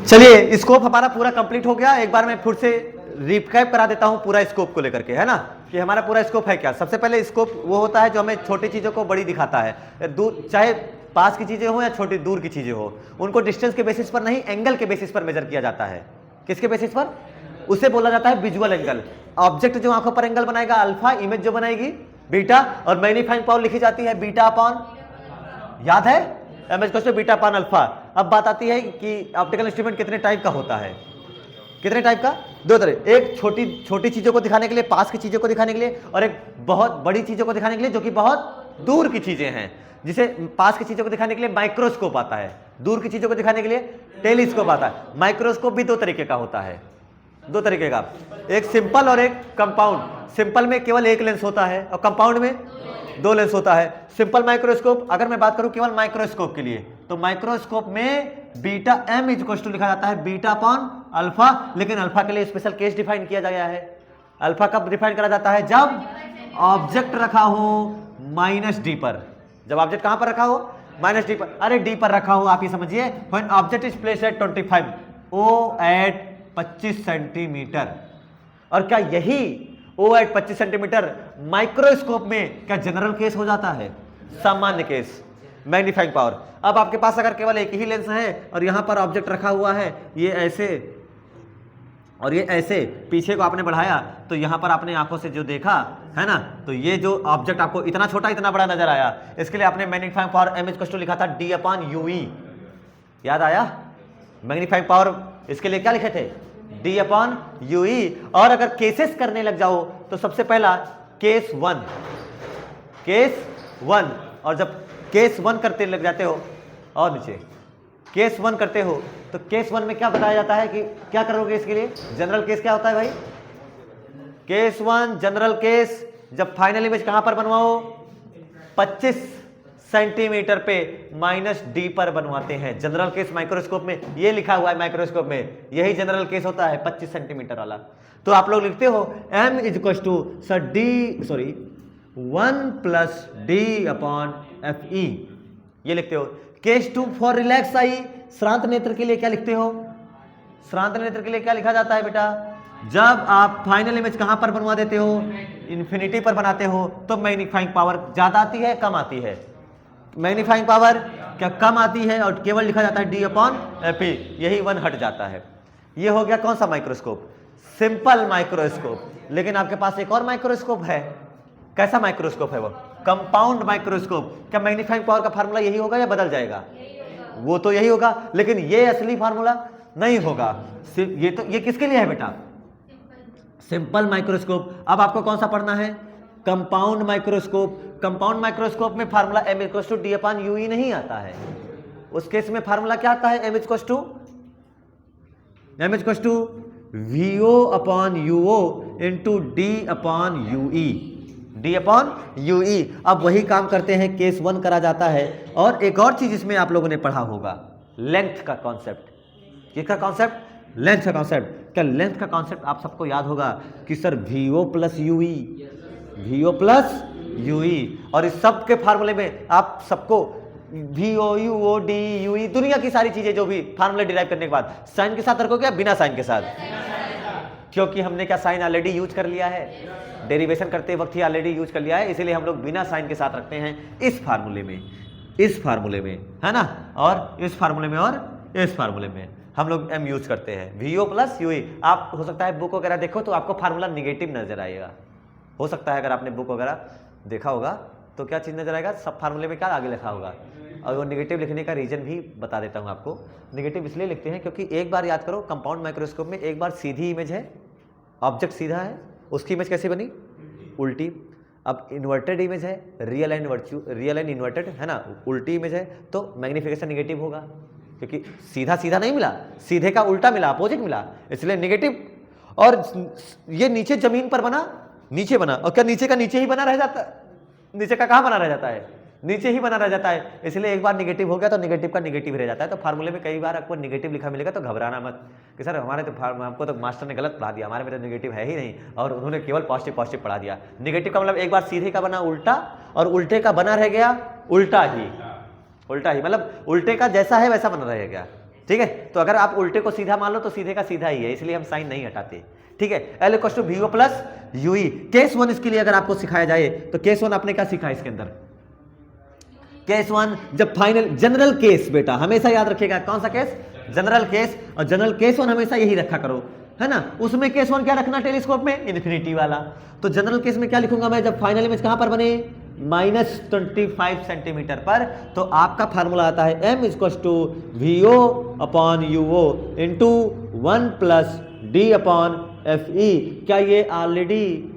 चलिए स्कोप हमारा पूरा कंप्लीट हो गया। एक बार मैं फिर से रिकैप करा देता हूं पूरा स्कोप को लेकर के, है ना, कि हमारा पूरा स्कोप है क्या। सबसे पहले स्कोप वो होता है जो हमें छोटी चीजों को बड़ी दिखाता है, दूर चाहे पास की चीजें हो या छोटी दूर की चीजें हो, उनको डिस्टेंस के बेसिस पर नहीं एंगल के बेसिस पर मेजर किया जाता है। किसके बेसिस पर? उसे बोला जाता है विजुअल एंगल। ऑब्जेक्ट जो आंखों पर एंगल बनाएगा अल्फा, इमेज जो बनाएगी बीटा, और मैग्नीफाइंग पावर लिखी जाती है बीटा अपॉन, याद है, M H beta upon alpha. अब बात आती है कि ऑप्टिकल इंस्ट्रूमेंट कितने टाइप का होता है। कितने टाइप का? दो तरह, एक छोटी छोटी चीजों को दिखाने के लिए, पास की चीजों को दिखाने के लिए, और एक बहुत बड़ी चीजों को दिखाने के लिए जो कि बहुत दूर की चीजें हैं। जिसे पास की चीजों को दिखाने के लिए माइक्रोस्कोप आता है, दूर की चीजों को दिखाने के लिए टेलीस्कोप आता है। माइक्रोस्कोप भी दो तरीके का होता है, दो तरीके का, एक सिंपल और एक कंपाउंड। सिंपल में केवल एक लेंस होता है और कंपाउंड में दो लेंस होता है। सिंपल माइक्रोस्कोप, अगर मैं बात करूं केवल माइक्रोस्कोप के लिए, तो माइक्रोस्कोप में बीटा एम इक्वल टू लिखा जाता है बीटा अपॉन अल्फा, लेकिन अल्फा के लिए स्पेशल केस डिफाइन किया गया है। अल्फा कब डिफाइन करा जाता है? जब ऑब्जेक्ट रखा हो -d पर। जब ऑब्जेक्ट कहां पर रखा हो? -d पर। अरे डी पर रखा हो, आप ये समझिए, when object is placed at 25, O at 25 centimetre. और क्या यही ओ एट 25 सेंटीमीटर माइक्रोस्कोप में क्या जनरल केस हो जाता है? सामान्य केस, मैग्नीफाइंग पावर। अब आपके पास अगर केवल एक ही लेंस है और यहां पर ऑब्जेक्ट रखा हुआ है, ये ऐसे और ये ऐसे, पीछे को आपने बढ़ाया तो यहां पर आपने आंखों से जो देखा है ना, तो ये जो ऑब्जेक्ट आपको इतना छोटा इतना बड़ा नजर आया, इसके लिए आपने magnifying power M equal to लिखा था d अपॉन यूई। याद आया? मैग्नीफाइंग पावर इसके लिए क्या लिखे थे? d upon U E. और अगर केसेस करने लग जाओ तो सबसे पहला केस 1, केस 1, और जब केस 1 करते लग जाते हो, और नीचे केस 1 करते हो, तो केस 1 में क्या बताया जाता है कि क्या करोगे इसके लिए? जनरल केस क्या होता है भाई? केस 1 जनरल केस, जब फाइनल इमेज कहां पर बनवाओ? 25 सेंटीमीटर पे -d पर बनवाते हैं। जनरल केस माइक्रोस्कोप में ये लिखा हुआ है, माइक्रोस्कोप में यही जनरल केस होता है 25 सेंटीमीटर वाला। तो आप लोग लिखते हो m equal to sir 1 plus d upon fe, ये लिखते हो। केस 2 फॉर रिलैक्स आई, श्रांत नेत्र के लिए क्या लिखते हो? श्रांत नेत्र के लिए क्या लिखा जाता है बेटा? जब आप फाइनल इमेज कहां पर बनवा देते हो? इंफिनिटी पर बनाते हो, तो मैग्नीफाइंग पावर ज्यादा आती है कम आती है? मैग्नीफाइंग पावर क्या कम आती है, और केवल लिखा जाता है d अपॉन fe, यही 1 हट जाता है। ये हो गया कौन सा माइक्रोस्कोप? Simple microscope. लेकिन आपके पास एक और माइक्रोस्कोप है। कैसा माइक्रोस्कोप है वो? Compound microscope. क्या मैग्नीफाइंग पावर का फार्मूला यही होगा या बदल जाएगा? वो तो यही होगा, लेकिन ये असली फार्मूला नहीं होगा। ये किसके लिए है बेटा? Simple microscope. अब आपको कौन सा पढ़ना है? Compound microscope. कंपाउंड माइक्रोस्कोप में formula m equal to d upon U E नहीं आता है। उस केस में फार्मूला क्या आता है? m equal to vo upon U O into d upon U E, d upon U E. अब वही काम करते हैं, केस 1 करा जाता है। और एक और चीज इसमें आप लोगों ने पढ़ा होगा, लेंथ का कॉन्सेप्ट। किसका कॉन्सेप्ट? लेंथ का कॉन्सेप्ट। क्या लेंथ का कॉन्सेप्ट आप सबको याद होगा कि sir vo plus U E, vo plus U E. और इस सब के फार्मूले में आप सबको vo यूओ डी यूई, दुनिया की सारी चीजें जो भी फार्मूले डिराइव करने के बाद साइन के साथ रखोगे या बिना साइन के साथ? क्योंकि हमने क्या साइन ऑलरेडी यूज कर लिया है, डेरिवेशन करते वक्त ही ऑलरेडी यूज कर लिया है, इसीलिए हम लोग बिना साइन के साथ रखते हैं इस फार्मूले में, इस फार्मूले में, है ना, और इस फार्मूले में और इस फार्मूले में हम लोग m यूज करते हैं, vo प्लस यूई। आप हो सकता है बुक वगैरह देखो तो आपको फार्मूला निगेटिव नजर आएगा, हो सकता है अगर आपने बुक वगैरह देखा होगा तो क्या चीज नजर आएगा? सब फार्मूले में क्या आगे लिखा होगा। और वो निगेटिव लिखने का रीजन भी बता देता हूं आपको। निगेटिव इसलिए लिखते हैं क्योंकि एक बार याद करो, कंपाउंड माइक्रोस्कोप में एक बार सीधी इमेज है, ऑब्जेक्ट सीधा है, उसकी इमेज कैसे बनी? उल्टी। अब इन्वर्टेड इमेज है, रियल एंड इन्वर्टेड है ना, उल्टी इमेज है, तो मैग्निफिकेशन निगेटिव होगा, क्योंकि सीधा सीधा नहीं मिला, सीधे का उल्टा मिला, अपोजिट मिला, इसलिए निगेटिव। और ये नीचे जमीन पर बना, नीचे बना, और क्या नीचे का नीचे ही बना रह जाता है? नीचे का कहां बना रह जाता है? नीचे ही बना रह जाता है। इसलिए एक बार निगेटिव हो गया तो निगेटिव का निगेटिव रह जाता है। तो फार्मूले में कई बार आपको निगेटिव लिखा मिलेगा तो घबराना मत कि सर हमारे तो हमको तो मास्टर ने गलत पढ़ा दिया, हमारे में तो निगेटिव है ही नहीं और उन्होंने केवल पॉजिटिव पॉजिटिव पढ़ा दिया। निगेटिव का मतलब एक बार सीधे का बना उल्टा और उल्टे का बना रह गया उल्टा ही, मतलब उल्टे का जैसा है वैसा बना रह गया, ठीक है, तो अगर आप उल्टे को सीधा मान लो तो सीधे का सीधा ही है, इसलिए हम साइन नहीं हटाते। ठीक है, L equal to VO plus UE। Case 1 इसके लिए अगर आपको सिखाया जाए तो केस 1 आपने क्या सीखा इसके अंदर? केस 1 जब फाइनल जनरल केस, बेटा हमेशा याद रखिएगा कौन सा केस? General case. और जनरल केस 1 हमेशा यही रखा करो, है ना। उसमें केस 1 क्या रखना टेलीस्कोप में? इन्फिनिटी वाला। तो जनरल केस में क्या लिखूंगा मैं जब फाइनल इमेज कहां पर बने? -25 सेंटीमीटर पर। तो आपका फार्मूला आता है M equal to VO upon UO into 1 plus D upon FE। क्या ये ऑलरेडी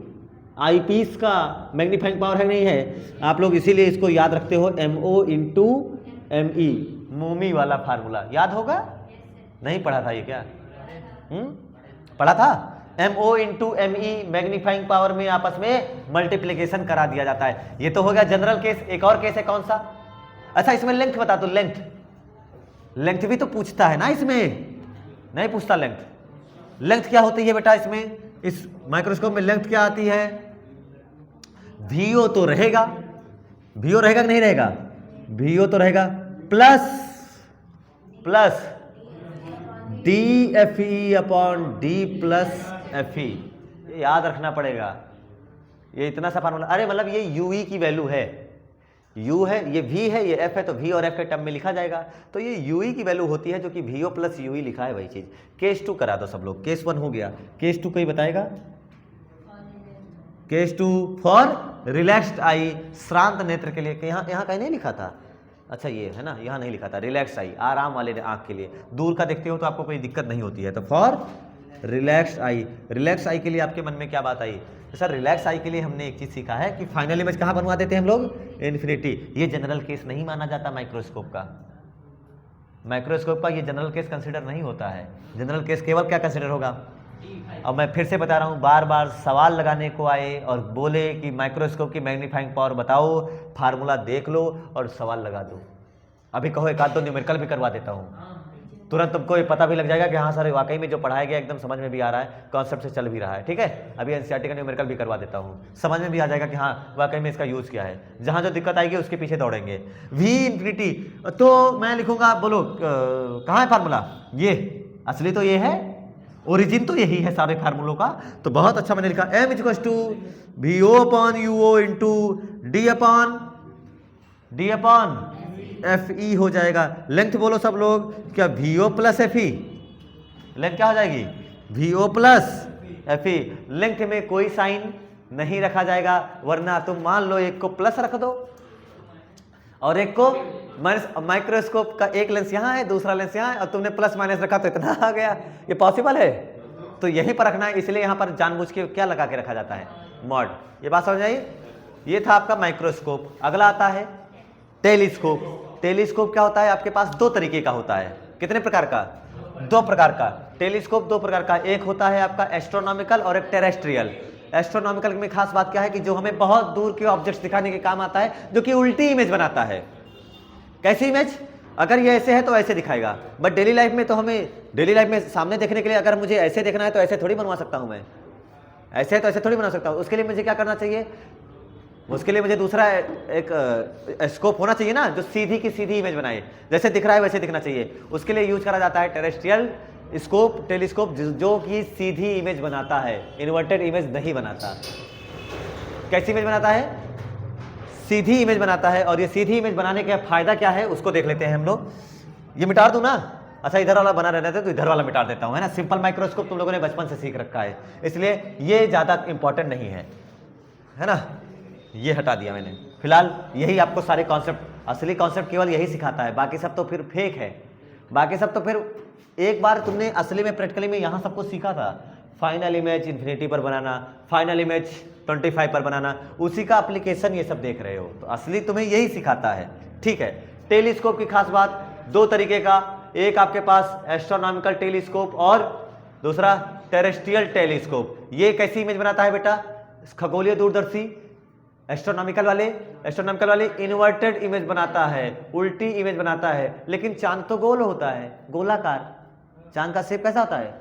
आईपीस का मैग्नीफाइंग पावर है? नहीं है। आप लोग इसीलिए इसको याद रखते हो MO इंटू ME, मोमी वाला फार्मूला याद होगा? नहीं पढ़ा था ये क्या? पढ़ा था? MO into ME magnifying power में आपस में मल्टीप्लीकेशन करा दिया जाता है। ये तो हो गया जनरल केस। एक और केस है कौन सा? अच्छा इसमें लेंथ बता दो। लेंथ भी तो पूछता है ना, इसमें नहीं पूछता लेंथ। लेंथ क्या होती है बेटा इसमें? इस माइक्रोस्कोप में लेंथ क्या आती है? VO तो रहेगा, VO रहेगा कि नहीं रहेगा? VO तो रहेगा plus DFE upon D plus FE। ये याद रखना पड़ेगा, ये इतना सा फार्मूला। अरे मतलब ये UE की वैल्यू है, U है, ये V है, ये F है, तो V और F के टर्म में लिखा जाएगा। तो ये UE की वैल्यू होती है जो कि VO प्लस UE लिखा है वही चीज। केस 2 करा दो सब लोग। केस 1 हो गया, केस 2 कोई बताएगा? केस 2 फॉर रिलैक्स्ड आई, श्रांत नेत्र के लिए। यहाँ कहीं नहीं लिखा था? अच्छा ये है ना, यहाँ नहीं लिखा था। रिलैक्स आई, आराम वाले आंख के लिए। दूर का देखते हो तो आपको कोई दिक्कत नहीं होती है। तो for relax I, relax I के लिए आपके मन में क्या बात आई? तो सर रिलैक्स आई के लिए हमने एक चीज सीखा है कि फाइनल इमेज कहाँ बनवा देते हैं हम लोग? इन्फिनिटी। ये जनरल केस नहीं माना जाता माइक्रोस्कोप का। माइक्रोस्कोप का ये जनरल केस कंसिडर नहीं होता है। जनरल केस केवल क्या कंसिडर होगा? अब मैं फिर से बता रहा हूँ, बार बार सवाल लगाने को आए और बोले कि माइक्रोस्कोप की मैग्नीफाइंग पावर बताओ, फार्मूला देख लो और सवाल लगा दो। अभी कहो एक आध दो न्यूमेरिकल भी करवा देता हूँ, तुरंत तुमको ये पता भी लग जाएगा कि हाँ सर वाकई में जो पढ़ाया गया एकदम समझ में भी आ रहा है, कॉन्सेप्ट से चल भी रहा है। ठीक है, अभी एनसीईआरटी का न्यूमेरिकल भी करवा देता हूँ, समझ में भी आ जाएगा कि हाँ वाकई में इसका यूज़ क्या है। जहाँ जो दिक्कत आएगी उसके पीछे दौड़ेंगे। V इन्फिनिटी, तो मैं लिखूंगा, बोलो कहाँ है फार्मूला? ये असली तो ये है, ओरिजिन तो यही है सारे फार्मूलों का। तो बहुत अच्छा मैंने लिखा M equal to VO upon UO into D upon FE हो जाएगा। लेंथ बोलो सब लोग, क्या VO प्लस FE? लेंथ क्या हो जाएगी? VO plus FE। लेंथ में कोई साइन नहीं रखा जाएगा, वरना तुम मान लो एक को प्लस रख दो और एक को माइनस। माइक्रोस्कोप का एक लेंस यहाँ है, दूसरा लेंस यहाँ है, और तुमने प्लस माइनस रखा तो इतना आ गया। ये पॉसिबल है? तो यहीं पर रखना है, इसलिए यहाँ पर जानबूझ के क्या लगा के रखा जाता है? मॉड। ये बात समझ आई? ये था आपका माइक्रोस्कोप। अगला आता है टेलीस्कोप। टेलीस्कोप क्या होता है? आपके पास दो तरीके का होता है। कितने प्रकार का? दो प्रकार का। टेलीस्कोप दो प्रकार का, एक होता है आपका एस्ट्रोनॉमिकल और एक टेरेस्ट्रियल। एस्ट्रोनॉमिकल में खास बात क्या है कि जो हमें बहुत दूर के ऑब्जेक्ट्स दिखाने के काम आता है, जो कि उल्टी इमेज बनाता है। कैसी इमेज? अगर ये ऐसे है तो ऐसे दिखाएगा, बट डेली लाइफ में तो हमें डेली लाइफ में सामने देखने के लिए अगर मुझे ऐसे देखना है तो ऐसे थोड़ी बनवा सकता हूं मैं, ऐसे है तो ऐसे थोड़ी बना सकता हूं। उसके लिए मुझे क्या करना चाहिए? उसके लिए मुझे दूसरा एक स्कोप होना चाहिए ना, जो सीधी की सीधी इमेज बनाए, जैसे दिख रहा है वैसे दिखना चाहिए। उसके लिए यूज करा जाता है टेरेस्ट्रियल स्कोप, टेलीस्कोप, जो कि सीधी इमेज बनाता है, इन्वर्टेड इमेज नहीं बनाता। कैसी इमेज बनाता है? सीधी इमेज बनाता है। और ये सीधी इमेज बनाने का फायदा क्या है उसको देख लेते हैं हम लोग। ये मिटा दूं ना? अच्छा इधर वाला बना रहने थे तो इधर वाला मिटा देता हूं, है ना। सिंपल माइक्रोस्कोप तुम लोगों ने बचपन से सीख रखा है, इसलिए ये ज्यादा इंपॉर्टेंट नहीं है ना। ये हटा दिया मैंने। फिलहाल यही आपको सारे कॉन्सेप्ट, असली कॉन्सेप्ट केवल यही सिखाता है, बाकी सब तो फिर फेक है। बाकी सब तो फिर एक बार तुमने असली में प्रैक्टिकली में यहाँ सबको सीखा था, फाइनल इमेज इन्फिनिटी पर बनाना, फाइनल इमेज 25 पर बनाना, उसी का एप्लीकेशन ये सब देख रहे हो। तो असली तुम्हें यही सिखाता है। ठीक है, टेलीस्कोप की खास बात, दो तरीके का, एक आपके पास एस्ट्रोनॉमिकल टेलीस्कोप और दूसरा टेरेस्ट्रियल टेलीस्कोप। ये कैसी इमेज बनाता है बेटा? खगोलीय दूरदर्शी। एस्ट्रोनॉमिकल वाले इन्वर्टेड इमेज बनाता है, उल्टी इमेज बनाता है। लेकिन चांद तो गोल होता है, गोलाकार। चांद का शेप कैसा होता है?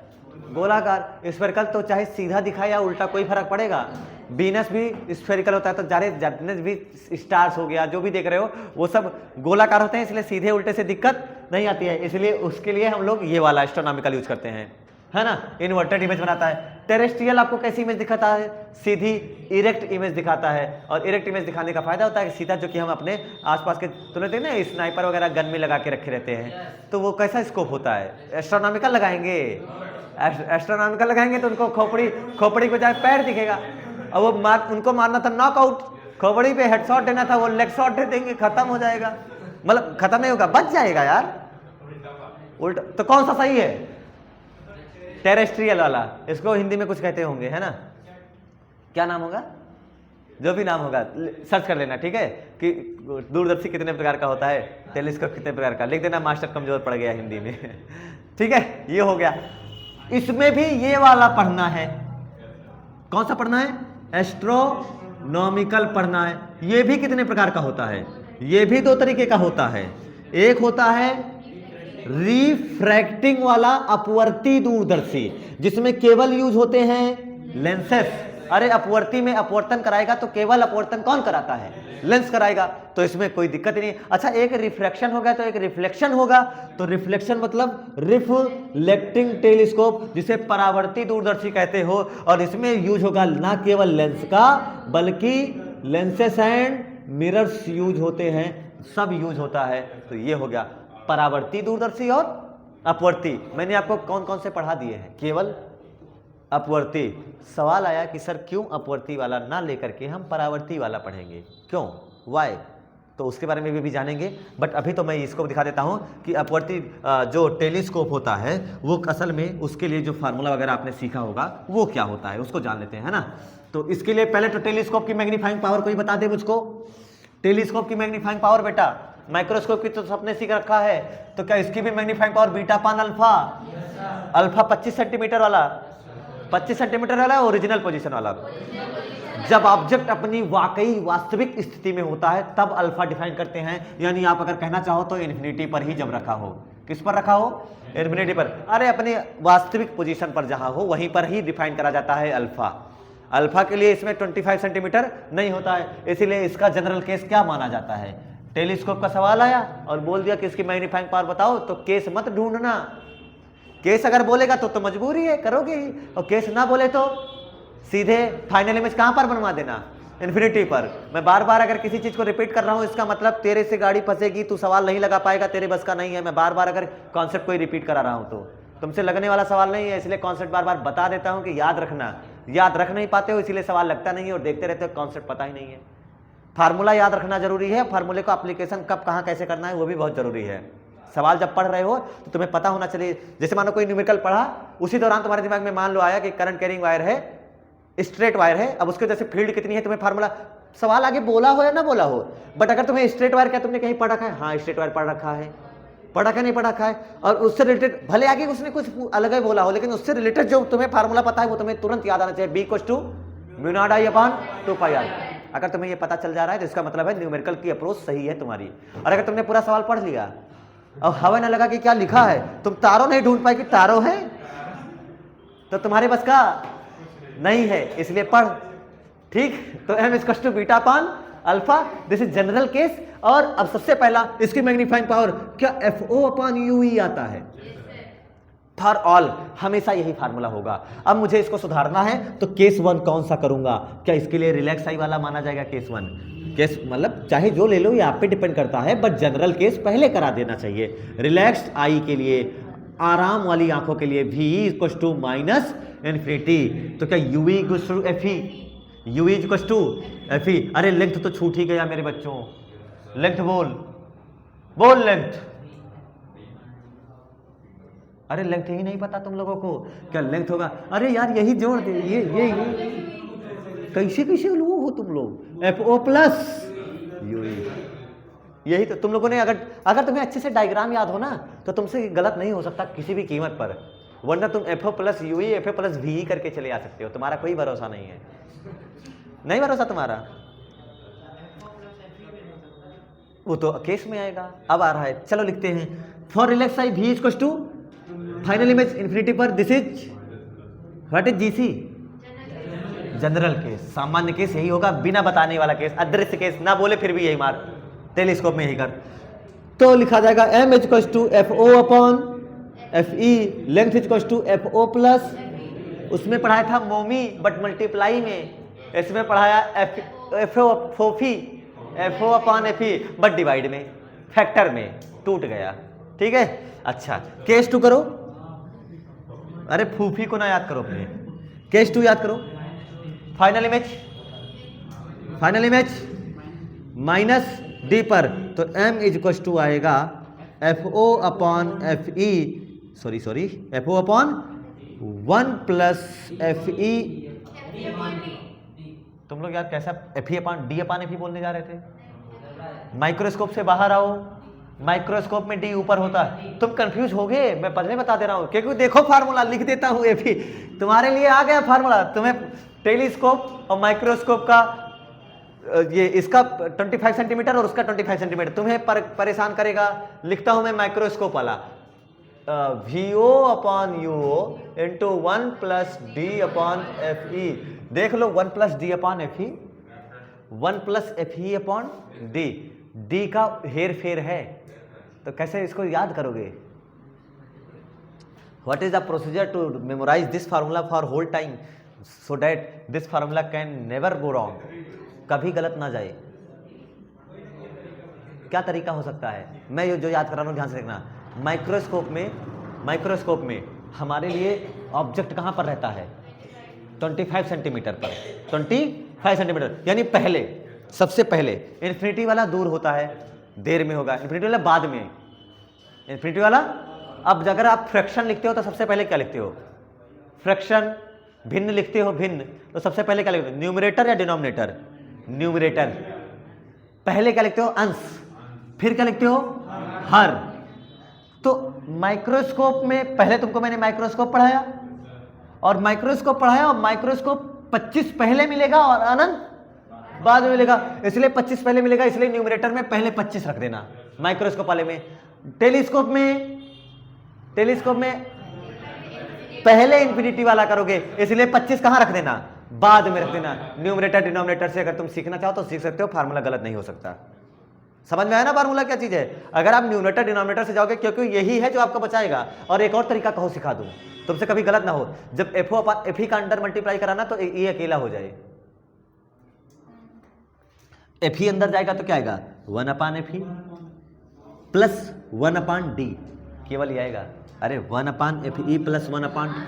गोलाकार। स्फेरिकल तो चाहे सीधा दिखाए या उल्टा कोई फर्क पड़ेगा। वीनस भी स्फेरिकल होता है, तो जितने भी स्टार्स हो गया, जो भी देख रहे हो वो सब गोलाकार होते हैं, इसलिए सीधे उल्टे से दिक्कत नहीं आती है, इसलिए उसके लिए हम लोग ये वाला एस्ट्रोनॉमिकल यूज करते हैं, है ना। इन्वर्टेड इमेज बनाता है। टेरेस्ट्रियल आपको कैसी इमेज दिखाता है? सीधी इरेक्ट इमेज दिखाता है। और इरेक्ट इमेज दिखाने का फायदा होता है कि सीधा, जो कि हम अपने आसपास के, तुमने देखा ना स्नाइपर वगैरह गन में लगा के रखे रहते हैं, तो वो कैसा स्कोप होता है? एस्ट्रोनॉमिकल लगाएंगे, एस्ट्रोनॉमिकल लगाएंगे तो उनको खोपड़ी को जाए पैर दिखेगा, और वो उनको मारना था नॉकआउट, खोपड़ी पे हेडशॉट देना था, वो लेग शॉट दे देंगे, खत्म हो जाएगा। मतलब खत्म नहीं होगा, बच जाएगा यार, उल्टा। तो कौन सा सही है? टेरेस्ट्रियल वाला। इसको हिंदी में कुछ कहते होंगे, है ना, क्या नाम होगा? जो भी नाम होगा सर्च कर लेना, ठीक है, कि दूरदर्शी कितने प्रकार का होता है, टेलीस्कोप कितने प्रकार का, लिख देना, मास्टर कमजोर पड़ गया हिंदी में। ठीक है, ये हो गया। इसमें भी ये वाला पढ़ना है। कौन सा पढ़ना है? एस्ट्रोनॉमिकल पढ़ना है। ये भी कितने प्रकार का होता है? ये भी दो तरीके का होता है। एक होता है रिफ्रैक्टिंग वाला, अपवर्ती दूरदर्शी, जिसमें केवल यूज होते हैं लेंसेस। अरे अपवर्ती में अपवर्तन कराएगा तो केवल अपवर्तन कौन कराता है? लेंस कराएगा, तो इसमें कोई दिक्कत नहीं। अच्छा, एक रिफ्रैक्शन हो गया तो एक रिफ्लेक्शन होगा। तो रिफ्लेक्शन मतलब रिफ्लेक्टिंग टेलीस्कोप, जिसे परावर्ती दूरदर्शी कहते हो, और इसमें यूज होगा ना केवल लेंस का, बल्कि लेंसेस एंड मिरर्स यूज होते हैं, सब यूज होता है। तो ये हो गया परावर्ती दूरदर्शी और अपवर्ती। मैंने आपको कौन कौन से पढ़ा दिए हैं? केवल अपवर्ती। सवाल आया कि सर क्यों अपवर्ती वाला ना लेकर के हम परावर्ती वाला पढ़ेंगे, क्यों, वाई? तो उसके बारे में भी जानेंगे, बट अभी तो मैं इसको दिखा देता हूं कि अपवर्ती जो टेलीस्कोप होता है वो असल में, उसके लिए जो फार्मूला वगैरह आपने सीखा होगा वो क्या होता है, उसको जान लेते हैं, है ना। तो इसके लिए पहले तो टेलीस्कोप की मैग्नीफाइंग पावर कोई बता दे मुझको। टेलीस्कोप की मैग्नीफाइंग पावर बेटा, माइक्रोस्कोप की तो सबने सीख रखा है, तो क्या इसकी भी मैग्नीफाइंग पावर बीटा पान अल्फा? अल्फा 25 सेंटीमीटर वाला, 25 सेंटीमीटर वाला ओरिजिनल पोजीशन वाला। जब ऑब्जेक्ट अपनी वाकई वास्तविक स्थिति में होता है तब अल्फा डिफाइन करते हैं। यानी आप अगर कहना चाहो तो इन्फिनिटी पर ही जब रखा हो, किस पर रखा हो? इन्फिनिटी पर। अरे अपने वास्तविक पोजीशन पर जहां हो वहीं पर ही डिफाइन करा जाता है अल्फा। अल्फा के लिए इसमें 25 सेंटीमीटर नहीं होता है, इसीलिए इसका जनरल केस क्या माना जाता है? टेलीस्कोप का सवाल आया और बोल दिया कि इसकी मैग्नीफाइंग पावर बताओ, तो केस मत ढूंढना। केस अगर बोलेगा तो मजबूरी है, करोगे ही, और केस ना बोले तो सीधे फाइनल इमेज कहां पर बनवा देना? इन्फिनिटी पर। मैं बार बार अगर किसी चीज को रिपीट कर रहा हूं, इसका मतलब तेरे से गाड़ी फंसेगी, तू सवाल नहीं लगा पाएगा, तेरे बस का नहीं है। मैं बार बार अगर कॉन्सेप्ट को ही रिपीट करा रहा हूं तो तुमसे लगने वाला सवाल नहीं है, इसलिए कॉन्सेप्ट बार बार बता देता हूं कि याद रखना। याद रख नहीं पाते हो इसलिए सवाल लगता नहीं है, और देखते रहते हो कॉन्सेप्ट पता ही नहीं है। फार्मूला याद रखना जरूरी है, फार्मूले को एप्लीकेशन कब कहां कैसे करना है वो भी बहुत जरूरी है। सवाल जब पढ़ रहे हो तो तुम्हें पता होना चाहिए। जैसे मानो कोई न्यूमेरिकल पढ़ा, उसी दौरान तुम्हारे दिमाग में मान लो आया कि करंट कैरिंग वायर है, स्ट्रेट वायर है, अब उसके जैसे फील्ड कितनी है, तुम्हें फार्मूला, सवाल आगे बोला हो या ना बोला हो, बट अगर तुम्हें स्ट्रेट वायर क्या तुमने कहीं पढ़ रखा है? हाँ स्ट्रेट वायर पढ़ रखा है, पढ़ा क्या नहीं पढ़ा रखा है, और उससे रिलेटेड भले आगे उसने कुछ अलग ही बोला हो, लेकिन उससे रिलेटेड जो तुम्हें फार्मूला पता है वो तुम्हें तुरंत याद आना चाहिए। B = mu naught I upon 2πr। अगर तुम्हें ये पता चल जा रहा है तो इसका मतलब है न्यूमेरिकल की अप्रोच सही है तुम्हारी। और अगर तुमने पूरा सवाल पढ़ लिया और हवा न लगा कि क्या लिखा है, तुम तारों नहीं ढूंढ पाए कि तारों है, तो तुम्हारे बस का नहीं है, इसलिए पढ़। ठीक, तो M = बीटा पान alpha, this is general case. और अब सबसे पहला इसकी मैग्नीफाइंग पावर क्या FO/UE आता है? फॉर ऑल हमेशा यही फार्मूला होगा। अब मुझे इसको सुधारना है तो केस 1 कौन सा करूंगा? क्या इसके लिए रिलैक्स आई वाला माना जाएगा? केस 1, केस मतलब चाहे जो ले लो, ये आप पे डिपेंड करता है, बट जनरल केस पहले करा देना चाहिए। रिलैक्स्ड आई के लिए, आराम वाली आंखों के लिए V =−∞। तो क्या UE = FE? UE = FE। अरे लेंथ तो छूट ही गया मेरे बच्चों, लेंथ बोल लेंथ। अरे लेंथ ही नहीं पता तुम लोगों को? क्या लेंथ होगा? अरे यार यही जोड़ दे, ये कैसे लोग हो तुम लोग? FO+UE। यही तो तुम लोगों ने, अगर तुम्हें अच्छे से डायग्राम याद हो ना तो तुमसे गलत नहीं हो सकता किसी भी कीमत पर, वरना तुम FO+UE FO+VE करके चले आ सकते हो। तुम्हारा कोई भरोसा नहीं है, नहीं भरोसा तुम्हारा, वो तो केस में आएगा। अब आ रहा है, चलो लिखते हैं। For relax eye V = final image infinity पर, this is what is GC? General case. सामान्य केस यही होगा, बिना बताने वाला केस, अदृश्य केस, ना बोले फिर भी यही मार, टेलीस्कोप में यही कर। तो लिखा जाएगा M is equal to F O upon F E, length is equal to F O plus, उसमें पढ़ाया था मोमी बट मल्टीप्लाई में, इसमें पढ़ाया एफ ओ फोफी F O upon F E but divide में, फैक्टर में टूट गया। ठीक है, अच्छा केस टू करो, अरे फूफी को ना याद करो अपने, केस टू याद करो। फाइनल इमेज माइनस डी पर, तो m इज इक्वल टू आएगा F O upon F E, sorry F O upon 1 plus F E. तुम लोग यार कैसा F E upon D upon F E बोलने जा रहे थे? माइक्रोस्कोप से बाहर आओ, माइक्रोस्कोप में डी ऊपर होता है, तुम कंफ्यूज हो गए, मैं पहले बता दे रहा हूं, क्योंकि देखो फार्मूला लिख देता हूं, एफ ई तुम्हारे लिए आ गया फार्मूला। तुम्हें टेलीस्कोप और माइक्रोस्कोप का ये इसका 25 सेंटीमीटर और उसका 25 सेंटीमीटर तुम्हें परेशान करेगा। लिखता हूं मैं माइक्रोस्कोप वाला, VO upon UO into 1 plus D upon F E. देख लो 1 plus D upon F E, 1 plus F E upon D, D का हेर फेर है, तो कैसे इसको याद करोगे? What is the procedure to memorise this formula for whole time so that this formula can never go wrong, कभी गलत ना जाए। क्या तरीका हो सकता है, मैं जो याद करा रहा हूं ध्यान से देखना। माइक्रोस्कोप में हमारे लिए ऑब्जेक्ट कहां पर रहता है? 25 सेंटीमीटर पर, 25 सेंटीमीटर, यानी पहले, सबसे पहले इन्फिनिटी वाला दूर होता है, देर में होगा, इन्फिनिटी वाला बाद में, इन्फिनिटी वाला। अब अगर आप फ्रैक्शन लिखते हो तो सबसे पहले क्या लिखते हो? फ्रैक्शन। भिन्न लिखते हो, भिन्न, तो सबसे पहले क्या लिखते हो? न्यूमरेटर या डिनोमिनेटर? न्यूमरेटर। पहले क्या लिखते हो? अंश। फिर क्या लिखते हो? हर। तो माइक्रोस्कोप में पहले तुमको मैंने माइक्रोस्कोप पढ़ाया और माइक्रोस्कोप 25 पहले मिलेगा और अनंत बाद में मिलेगा, इसलिए 25 पहले मिलेगा, इसलिए न्यूमरेटर में पहले 25 रख देना माइक्रोस्कोप वाले में। टेलीस्कोप में पहले इंफिनिटी वाला करोगे, इसलिए 25 कहां रख देना? बाद में रख देना। न्यूमरेटर डिनोमिनेटर से अगर तुम सीखना चाहो तो सीख सकते हो, फार्मूला गलत नहीं हो सकता। समझ में आया ना फार्मूला क्या चीज है? अगर आप न्यूमरेटर डिनोमिनेटर से जाओगे, क्योंकि यही है जो आपको बचाएगा। और एक और तरीका कहो सिखा दूं, तुमसे कभी गलत ना हो, जब एफ ई का अंडर मल्टीप्लाई कराना तो ये अकेला हो जाए, एफ ई अंदर जाएगा तो क्या आएगा? 1 अपान एफ ई प्लस 1 अपान डी, केवल ये आएगा। अरे 1 अपान एफ ई प्लस 1 अपान डी।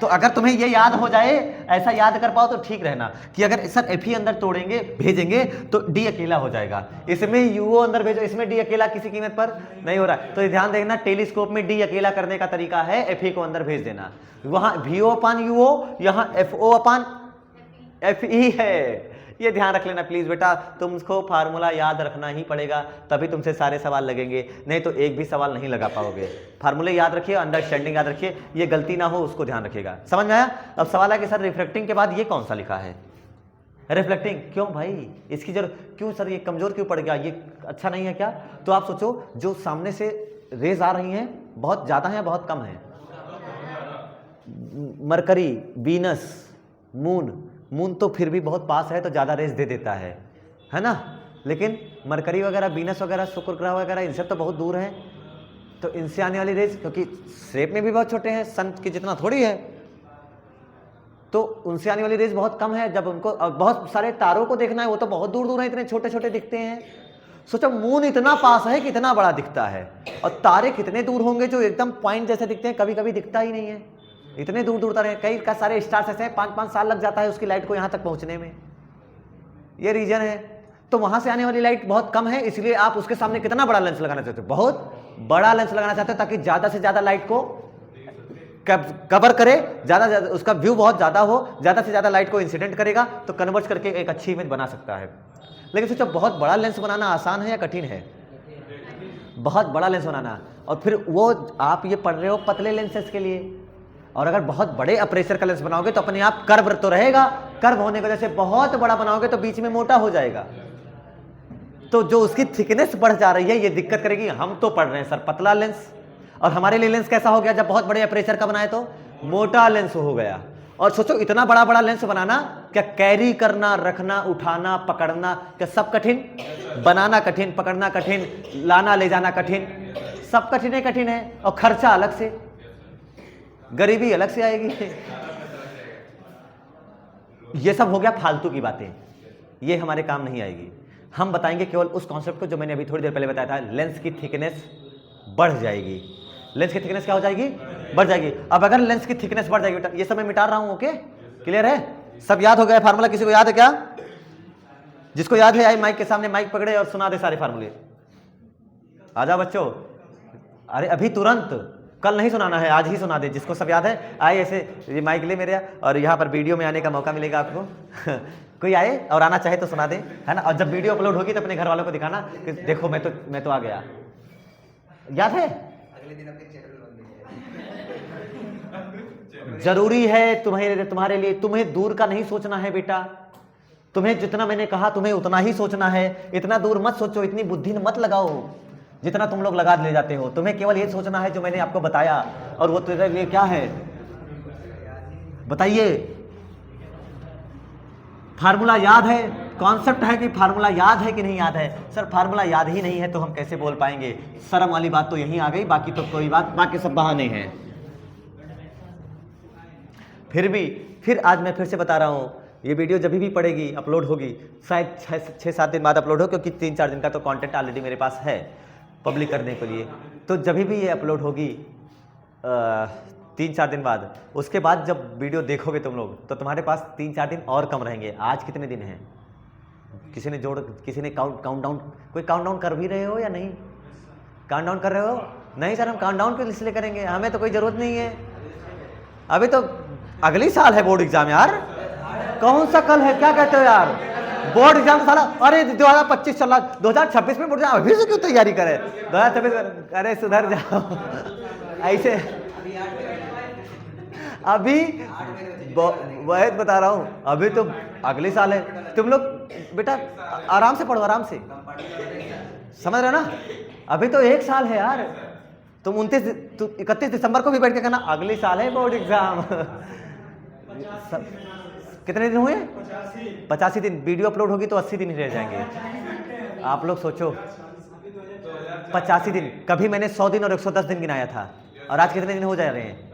तो अगर तुम्हें ये याद हो जाए, ऐसा याद कर पाओ तो ठीक रहना कि अगर सर एफ ई अंदर तोड़ेंगे भेजेंगे तो डी अकेला हो जाएगा, इसमें यूओ अंदर भेजो, इसमें डी अकेला किसी कीमत पर नहीं हो रहा है। तो ये ध्यान देखना, टेलीस्कोप में डी अकेला करने का तरीका है एफ ई को अंदर भेज देना। वहां वीओ अपान यूओ, यहां F O upon F E है, ये ध्यान रख लेना प्लीज बेटा। तुमको फार्मूला याद रखना ही पड़ेगा, तभी तुमसे सारे सवाल लगेंगे, नहीं तो एक भी सवाल नहीं लगा पाओगे। फार्मूले याद रखिए, अंडरस्टैंडिंग याद रखिए, ये गलती ना हो उसको ध्यान रखिएगा। समझ में आया? अब सवाल है कि सर रिफ्लेक्टिंग के बाद ये कौन सा लिखा है? रिफ्लेक्टिंग क्यों भाई, इसकी जरूरत क्यों? सर ये कमजोर क्यों पड़ गया, ये अच्छा नहीं है क्या? तो आप सोचो, जो सामने से रेज आ रही हैं बहुत ज्यादा है, बहुत कम है। मरकरी, वीनस, मून तो फिर भी बहुत पास है तो ज़्यादा रेस दे देता है ना, लेकिन मरकरी वगैरह, वीनस वगैरह, शुक्र ग्रह वगैरह, इनसे तो बहुत दूर है, तो इनसे आने वाली रेस, क्योंकि शेप में भी बहुत छोटे हैं, सन की जितना थोड़ी है, तो उनसे आने वाली रेस बहुत कम है। जब उनको बहुत सारे तारों को देखना है, वो तो बहुत दूर दूर है, इतने छोटे छोटे दिखते हैं। सोचो मून इतना पास है, कितना बड़ा दिखता है, और तारे कितने दूर होंगे जो एकदम पॉइंट जैसे दिखते हैं, कभी कभी दिखता ही नहीं है, इतने दूर दूर तक। कई का सारे स्टार्स ऐसे हैं 5-5 साल लग जाता है उसकी लाइट को यहाँ तक पहुँचने में, ये रीजन है। तो वहाँ से आने वाली लाइट बहुत कम है, इसलिए आप उसके सामने कितना बड़ा लेंस लगाना चाहते हो? बहुत बड़ा लेंस लगाना चाहते हो, ताकि ज़्यादा से ज़्यादा लाइट को कवर करे, ज़्यादा उसका व्यू बहुत ज़्यादा हो, ज़्यादा से ज़्यादा लाइट को इंसिडेंट करेगा, तो कन्वर्ट करके एक अच्छी इमेज बना सकता है। लेकिन सोचो, बहुत बड़ा लेंस बनाना आसान है या कठिन है? बहुत बड़ा लेंस बनाना, और फिर वो आप ये पढ़ रहे हो पतले लेंसेज के लिए, और अगर बहुत बड़े अपर्चर का लेंस बनाओगे तो अपने आप कर्व तो रहेगा, कर्व होने की वजह से बहुत बड़ा बनाओगे तो बीच में मोटा हो जाएगा, तो जो उसकी थिकनेस बढ़ जा रही है ये दिक्कत करेगी। हम तो पढ़ रहे हैं सर पतला लेंस, और हमारे लिए लेंस कैसा हो गया? जब बहुत बड़े अपर्चर का बनाए तो मोटा लेंस हो गया, और सोचो इतना बड़ा बड़ा लेंस बनाना, क्या कैरी करना, रखना, उठाना, पकड़ना, क्या सब कठिन? बनाना कठिन, पकड़ना कठिन, लाना ले जाना कठिन, सब कठिन है। और खर्चा अलग से, गरीबी अलग से आएगी। ये सब हो गया फालतू की बातें, ये हमारे काम नहीं आएगी। हम बताएंगे केवल उस कॉन्सेप्ट को जो मैंने अभी थोड़ी देर पहले बताया था, लेंस की थिकनेस बढ़ जाएगी। लेंस की थिकनेस क्या हो जाएगी? बढ़ जाएगी। अब अगर लेंस की थिकनेस बढ़ जाएगी, बेटा ये सब मैं मिटा रहा हूं, ओके क्लियर है? सब याद हो गया फार्मूला? किसी को याद है क्या? जिसको याद है आए माइक के सामने, माइक पकड़े और सुना दे सारे फार्मूले। आ जाओ बच्चों, अरे अभी तुरंत, कल नहीं सुनाना है, आज ही सुना दे। जिसको सब याद है आए, ऐसे ये माइक ले मेरे, और यहाँ पर वीडियो में आने का मौका मिलेगा आपको। कोई आए और आना चाहे तो सुना दे, है ना। और जब वीडियो अपलोड होगी तो अपने घर वालों को दिखाना कि देखो मैं तो आ गया। याद है? अगले दिन अपने चैनल बन। जरूरी है तुम्हारे लिए, तुम्हें दूर का नहीं सोचना है बेटा। तुम्हें जितना मैंने कहा तुम्हें उतना ही सोचना है, इतना दूर मत सोचो, इतनी बुद्धि मत लगाओ जितना तुम लोग लगा ले जाते हो। तुम्हें केवल ये सोचना है जो मैंने आपको बताया, और वो तेरे लिए क्या है बताइए? फार्मूला याद है? कॉन्सेप्ट है कि फार्मूला याद है कि नहीं याद है? सर फार्मूला याद ही नहीं है तो हम कैसे बोल पाएंगे? शर्म वाली बात तो यहीं आ गई, बाकी तो कोई बात, बाकी सब बहाने हैं। फिर आज मैं फिर से बता रहा हूं, ये वीडियो जब भी पड़ेगी, अपलोड होगी, शायद 6-7 दिन बाद अपलोड हो, क्योंकि 3-4 दिन का तो कंटेंट ऑलरेडी मेरे पास है पब्लिक करने के लिए। तो जब भी ये अपलोड होगी 3-4 दिन बाद, उसके बाद जब वीडियो देखोगे तुम लोग, तो तुम्हारे पास 3-4 दिन और कम रहेंगे। आज कितने दिन हैं? किसी ने काउंटडाउन, कोई काउंटडाउन कर भी रहे हो या नहीं? काउंटडाउन कर रहे हो? नहीं सर हम काउंटडाउन क्यों इसलिए करेंगे, हमें तो कोई ज़रूरत नहीं है। अभी तो अगली साल है बोर्ड एग्जाम यार, कौन सा कल है? क्या कहते हो यार, बोर्ड एग्जाम साला, अरे 2025 चल रहा, 2026 में बोर्ड एग्जाम, अभी से क्यों तैयारी करे? 2026, अरे सुधर जाओ। ऐसे अभी वही बता रहा हूँ, अभी तो अगले साल है। तुम लोग बेटा आराम से पढ़ो, आराम से, समझ रहे हो ना? अभी तो 1 साल है यार। तुम 31 दिसंबर को भी बैठ के कहना अगले साल है बोर्ड एग्जाम। कितने दिन हुए? 85 दिन। वीडियो अपलोड होगी तो 80 दिन ही रह जाएंगे। आप लोग सोचो 85 दिन, कभी मैंने 100 दिन और 110 दिन गिनाया था, और आज कितने दिन हो जा रहे हैं?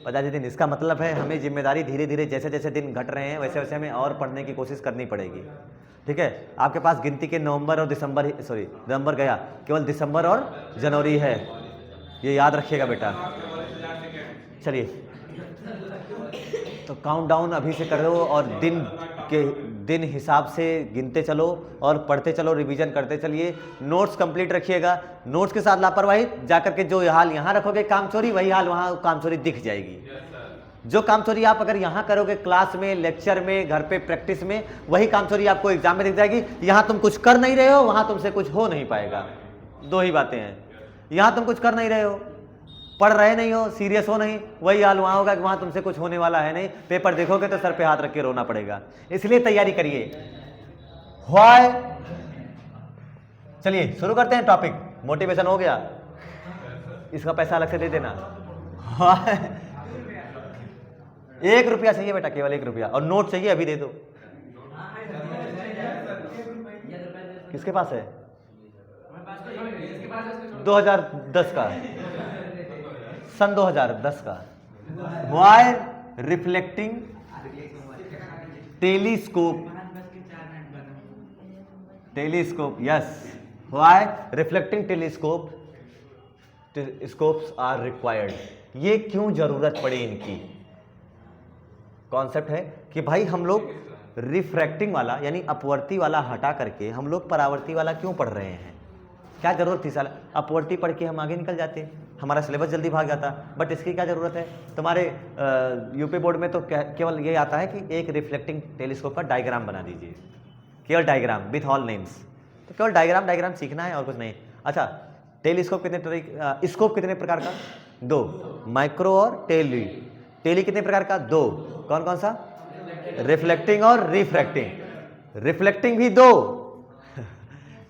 85 दिन। इसका मतलब है हमें जिम्मेदारी धीरे धीरे, जैसे जैसे दिन घट रहे हैं वैसे वैसे हमें और पढ़ने की कोशिश करनी पड़ेगी। ठीक है, आपके पास गिनती के नवंबर और दिसंबर, नवंबर गया, केवल दिसंबर और जनवरी है, ये याद रखिएगा बेटा। चलिए, तो काउंटडाउन अभी से करो और दिन हिसाब से गिनते चलो और पढ़ते चलो, रिवीजन करते चलिए। नोट्स कंप्लीट रखिएगा। नोट्स के साथ लापरवाही जाकर के जो हाल यहाँ रखोगे कामचोरी, वही हाल वहाँ कामचोरी दिख जाएगी। जो कामचोरी आप अगर यहाँ करोगे क्लास में, लेक्चर में, घर पे प्रैक्टिस में, वही कामचोरी आपको एग्जाम में दिख जाएगी। यहाँ तुम कुछ कर नहीं रहे हो, वहाँ तुमसे कुछ हो नहीं पाएगा। 2 ही बातें हैं। यहाँ तुम कुछ कर नहीं रहे हो, पढ़ रहे नहीं हो, सीरियस हो नहीं, वही हाल वहाँ होगा कि वहाँ तुमसे कुछ होने वाला है नहीं। पेपर देखोगे तो सर पे हाथ रख के रोना पड़ेगा। इसलिए तैयारी करिए। व्हाई, चलिए शुरू करते हैं टॉपिक। मोटिवेशन हो गया, इसका पैसा अलग से दे देना। 1 रुपया चाहिए बेटा, केवल 1 रुपया। और नोट चाहिए अभी दे दो। किसके पास है? 2010 का, सन 2010 का। Why reflecting telescope, yes, why reflecting telescopes are required. ये क्यों जरूरत पड़ी इनकी? कॉन्सेप्ट है कि भाई हम लोग रिफ्रैक्टिंग वाला यानी अपवर्ती वाला हटा करके हम लोग परावर्ती वाला क्यों पढ़ रहे हैं? क्या जरूरत थी साला? अपवर्ती पढ़ के हम आगे निकल जाते, हमारा सिलेबस जल्दी भाग जाता। बट इसकी क्या जरूरत है? तुम्हारे यूपी बोर्ड में तो केवल ये आता है कि एक रिफ्लेक्टिंग टेलीस्कोप का डायग्राम बना दीजिए, केवल डायग्राम विथ ऑल नेम्स। तो केवल डायग्राम सीखना है और कुछ नहीं। अच्छा, टेलीस्कोप कितने स्कोप कितने प्रकार का? 2, माइक्रो और टेली। टेली कितने प्रकार का? 2। कौन कौन सा? रिफ्लेक्टिंग और रिफ्रैक्टिंग। रिफ्लेक्टिंग भी 2,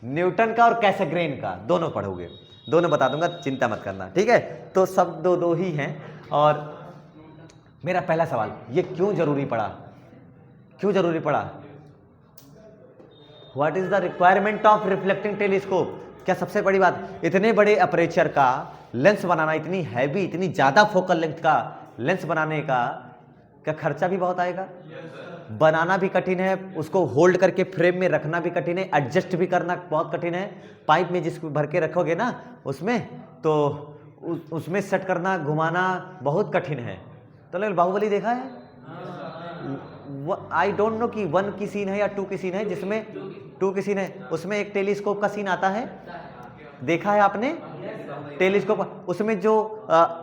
न्यूटन का और कैसेग्रेन का, दोनों पढ़ोगे, दोनों बता दूंगा, चिंता मत करना। ठीक है, तो सब 2 ही हैं। और मेरा पहला सवाल, ये क्यों जरूरी पड़ा? क्यों जरूरी पड़ा? What is the requirement of reflecting telescope? क्या सबसे बड़ी बात, इतने बड़े अपर्चर का लेंस बनाना, इतनी हैवी, इतनी ज्यादा फोकल लेंथ का लेंस बनाने का क्या खर्चा भी बहुत आएगा? बनाना भी कठिन है, उसको होल्ड करके फ्रेम में रखना भी कठिन है, एडजस्ट भी करना बहुत कठिन है। पाइप में जिसको भर के रखोगे ना उसमें, तो उसमें सेट करना, घुमाना बहुत कठिन है। तो लेकिन बाहुबली देखा है? आई डोंट नो कि 1 की सीन है या 2 की सीन है, जिसमें 2 की सीन है, उसमें एक टेलीस्कोप का सीन आता है, देखा है आपने? टेलीस्कोप, उसमें जो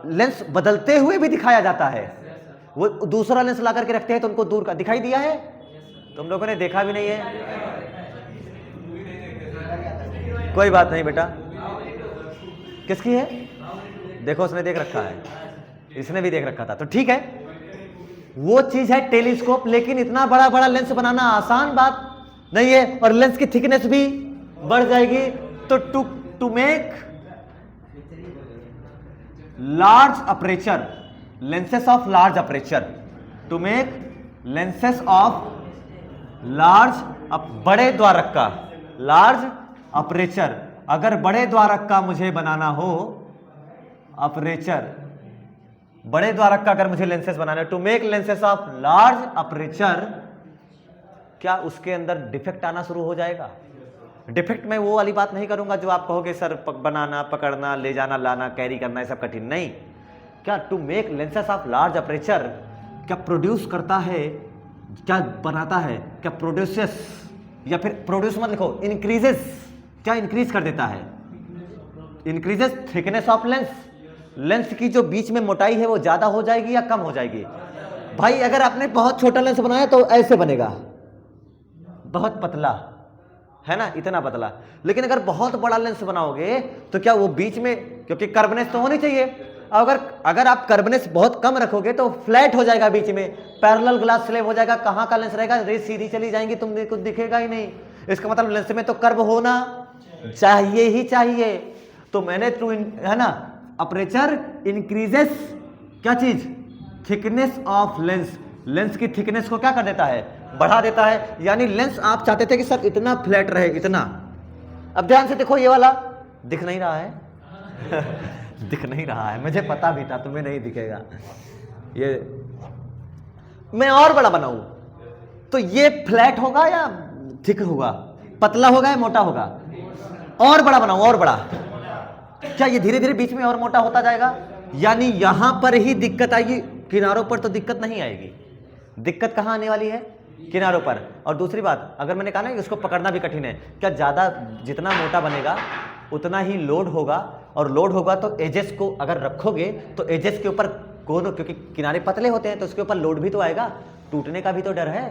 लेंस बदलते हुए भी दिखाया जाता है, वो दूसरा लेंस ला करके रखते हैं तो उनको दूर का दिखाई दिया है। तुम लोगों ने देखा भी नहीं है, कोई बात नहीं बेटा। किसकी है? देखो उसने देख रखा है, इसने भी देख रखा था, तो ठीक है, वो चीज है टेलीस्कोप। लेकिन इतना बड़ा बड़ा लेंस बनाना आसान बात नहीं है, और लेंस की थिकनेस भी बढ़ जाएगी। तो to make large aperture, lenses of large aperture, to make lenses of large, बड़े द्वारक का large aperture, अगर बड़े द्वारक का मुझे बनाना हो अपर्चर, बड़े द्वारक का अगर मुझे लेंसेस बनाना है, to make lenses of large aperture, क्या उसके अंदर डिफेक्ट आना शुरू हो जाएगा? डिफेक्ट में वो वाली बात नहीं करूंगा जो आप कहोगे सर बनाना, पकड़ना, ले जाना, लाना, कैरी करना, ये सब कठिन नहीं। क्या to make lenses of large aperture, क्या प्रोड्यूस करता है, क्या बनाता है, क्या प्रोड्यूसेस, या फिर प्रोड्यूस मत लिखो, इंक्रीजेस, क्या इंक्रीज कर देता है? Increases thickness of lens, lens की जो बीच में मोटाई है वो ज्यादा हो जाएगी या कम हो जाएगी? भाई अगर आपने बहुत छोटा लेंस बनाया तो ऐसे बनेगा, बहुत पतला है ना, इतना पतला। लेकिन अगर बहुत बड़ा लेंस बनाओगे तो क्या वो बीच में, क्योंकि कर्वनेस तो होनी चाहिए, अगर आप कर्वनेस बहुत कम रखोगे तो फ्लैट हो जाएगा, बीच में पैरेलल ग्लास स्लैब हो जाएगा, कहां का लेंस रहेगा? रेज सीधी चली जाएंगी, तुमने कुछ दिखेगा ही नहीं। इसका मतलब लेंस में तो कर्व होना चाहिए ही चाहिए। तो मैंने थ्रू है ना, अपर्चर इंक्रीजेस क्या चीज? थिकनेस ऑफ लेंस, लेंस की थिकनेस को क्या कर देता है? बढ़ा देता है। यानी लेंस आप चाहते थे कि सर इतना फ्लैट रहे, इतना, अब ध्यान से देखो, ये वाला दिख नहीं रहा है दिख नहीं रहा है, मुझे पता भी था तुम्हें नहीं दिखेगा। ये मैं और बड़ा बनाऊं तो ये फ्लैट होगा या थिक होगा, पतला होगा या मोटा होगा? और बड़ा बनाऊं, और बड़ा, क्या ये धीरे धीरे बीच में और मोटा होता जाएगा? यानी यहां पर ही दिक्कत आएगी, किनारों पर तो दिक्कत नहीं आएगी। दिक्कत कहां आने वाली है? किनारों पर। और दूसरी बात, अगर मैंने कहा ना कि उसको पकड़ना भी कठिन है, क्या ज्यादा जितना मोटा बनेगा उतना ही लोड होगा, और लोड होगा तो एजेस को अगर रखोगे तो एजेस के ऊपर कोन, क्योंकि किनारे पतले होते हैं तो उसके ऊपर लोड भी तो आएगा, टूटने का भी तो डर है,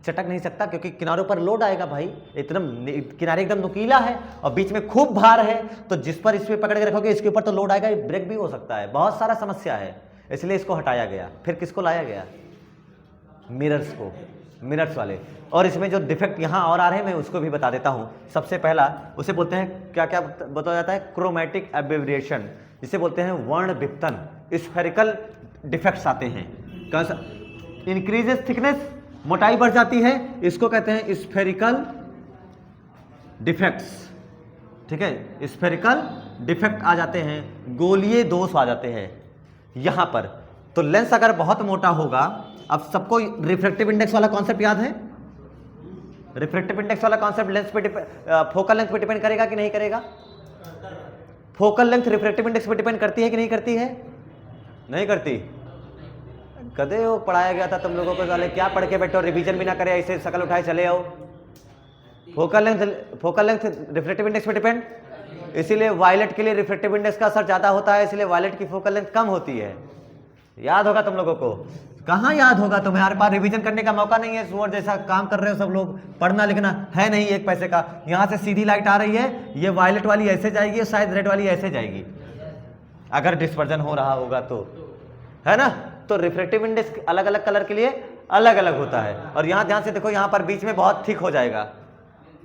चटक नहीं सकता क्योंकि किनारों पर लोड आएगा। भाई एकदम किनारे एकदम नुकीला है और बीच में खूब भार है, तो जिस पर इस पे पकड़ के रखोगे इसके ऊपर तो लोड आएगा, ब्रेक भी हो सकता है, बहुत सारा समस्या है, इसलिए इसको हटाया गया। फिर किसको लाया गया? मिरर्स को, मिनट्स वाले। और इसमें जो डिफेक्ट यहाँ और आ रहे हैं मैं उसको भी बता देता हूँ। सबसे पहला उसे बोलते हैं, क्या क्या बताया जाता है? क्रोमैटिक एब्रेविएशन, जिसे बोलते हैं वर्ण विपतन। स्फेरिकल डिफेक्ट्स आते हैं, इंक्रीजेस थिकनेस, मोटाई बढ़ जाती है, इसको कहते हैं स्फेरिकल डिफेक्ट्स। ठीक है, स्फेरिकल डिफेक्ट आ जाते हैं, गोलीय दोष आ जाते हैं यहां पर। तो लेंस अगर बहुत मोटा होगा, अब सबको रिफ्रैक्टिव इंडेक्स वाला कॉन्सेप्ट याद है? रिफ्रैक्टिव इंडेक्स वाला कॉन्सेप्ट लेंस पे फोकल लेंथ पे डिपेंड करेगा कि नहीं करेगा? फोकल लेंथ रिफ्रैक्टिव इंडेक्स पे डिपेंड करती है कि नहीं करती है? नहीं करती। कदे वो पढ़ाया गया था तुम लोगों को, साले क्या पढ़ के बैठो, रिवीजन भी ना करे, ऐसे शकल उठाए चले आओ। फोकल लेंथ रिफ्रैक्टिव इंडेक्स पे डिपेंड, इसीलिए वायलेट के लिए रिफ्रैक्टिव इंडेक्स का असर ज्यादा होता है, इसलिए वायलेट की फोकल लेंथ कम होती है। याद होगा तुम लोगों को। कहाँ याद होगा, तुम्हारे पास रिवीजन करने का मौका नहीं है, सुअर जैसा काम कर रहे हो सब लोग, पढ़ना लिखना है नहीं एक पैसे का। यहां से सीधी लाइट आ रही है, ये वायलेट वाली ऐसे जाएगी, शायद रेड वाली ऐसे जाएगी, अगर डिस्पर्जन हो रहा होगा तो, है ना। तो रिफ्रैक्टिव इंडेक्स अलग अलग कलर के लिए अलग अलग होता है। और यहां ध्यान से देखो, यहां पर बीच में बहुत थिक हो जाएगा,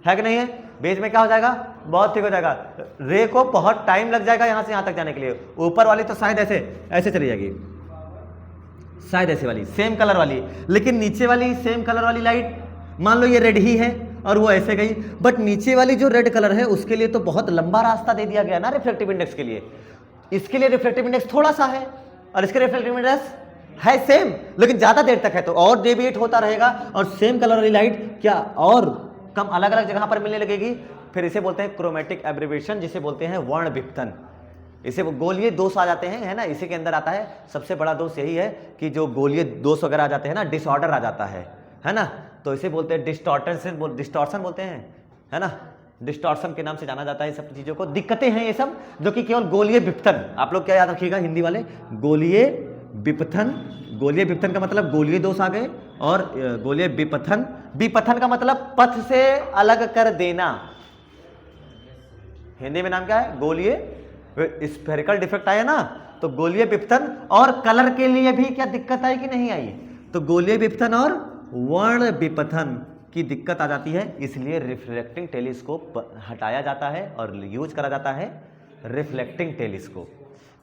है कि नहीं है? बीच में क्या हो जाएगा? बहुत थिक हो जाएगा। रे को बहुत टाइम लग जाएगा यहां से यहां तक जाने के लिए। ऊपर वाली तो शायद ऐसे ऐसे चली जाएगी, शायद ऐसे वाली सेम कलर वाली, लेकिन नीचे वाली सेम कलर वाली लाइट मान लो ये रेड ही है और वो ऐसे गई, बट नीचे वाली जो रेड कलर है उसके लिए तो बहुत लंबा रास्ता दे दिया गया ना रिफ्लेक्टिव इंडेक्स के लिए। इसके लिए रिफ्लेक्टिव इंडेक्स थोड़ा सा है और इसके रिफ्लेक्टिव इंडेक्स है सेम, लेकिन ज्यादा देर तक है तो और डेविएट होता रहेगा और सेम कलर वाली लाइट क्या और कम अलग अलग जगह पर मिलने लगेगी। फिर इसे बोलते हैं क्रोमेटिक एब्रिविएशन, जिसे बोलते हैं वर्ण विपतन। इसे गोलीय दोष आ जाते हैं, है ना, इसी के अंदर आता है। सबसे बड़ा दोष यही है कि जो गोलीय दोष वगैरह आ जाते हैं ना, डिसऑर्डर आ जाता है ना, तो इसे बोलते हैं डिस्टॉर्शन बोलते हैं, है ना, डिस्टॉर्शन के नाम से जाना जाता है। सब चीजों को दिक्कतें हैं ये सब जो कि केवल गोलीय विपतन। आप लोग क्या याद रखिएगा हिंदी वाले, गोलीय विपथन। गोलीय विपथन का मतलब गोलीय दोष आ गए, और गोलीय विपथन, विपथन का मतलब पथ से अलग कर देना। हिंदी में नाम क्या है, गोलीय स्फेरिकल डिफेक्ट आया ना, तो गोलीय विपथन। और कलर के लिए भी क्या दिक्कत आई कि नहीं आई, तो गोलीय विपथन और वर्ण विपथन की दिक्कत आ जाती है, इसलिए रिफ्लेक्टिंग टेलीस्कोप हटाया जाता है और यूज करा जाता है रिफ्लेक्टिंग टेलीस्कोप।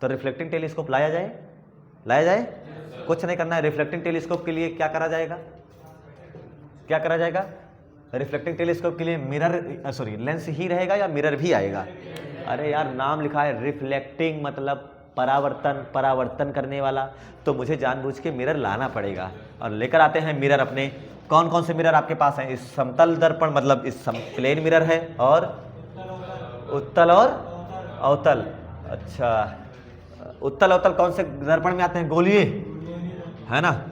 तो रिफ्लेक्टिंग टेलीस्कोप लाया जाए, कुछ नहीं करना है। रिफ्लेक्टिंग टेलीस्कोप के लिए क्या करा जाएगा, रिफ्लेक्टिंग टेलीस्कोप के लिए लेंस ही रहेगा या मिरर भी आएगा। अरे यार नाम लिखा है रिफ्लेक्टिंग मतलब परावर्तन करने वाला, तो मुझे जानबूझ के मिरर लाना पड़ेगा और लेकर आते हैं मिरर अपने। कौन कौन से मिरर आपके पास हैं, इस समतल दर्पण मतलब इस प्लेन मिरर है, और उत्तल और अवतल। अच्छा, उत्तल अवतल कौन से दर्पण में आते हैं, गोलीय, है ना,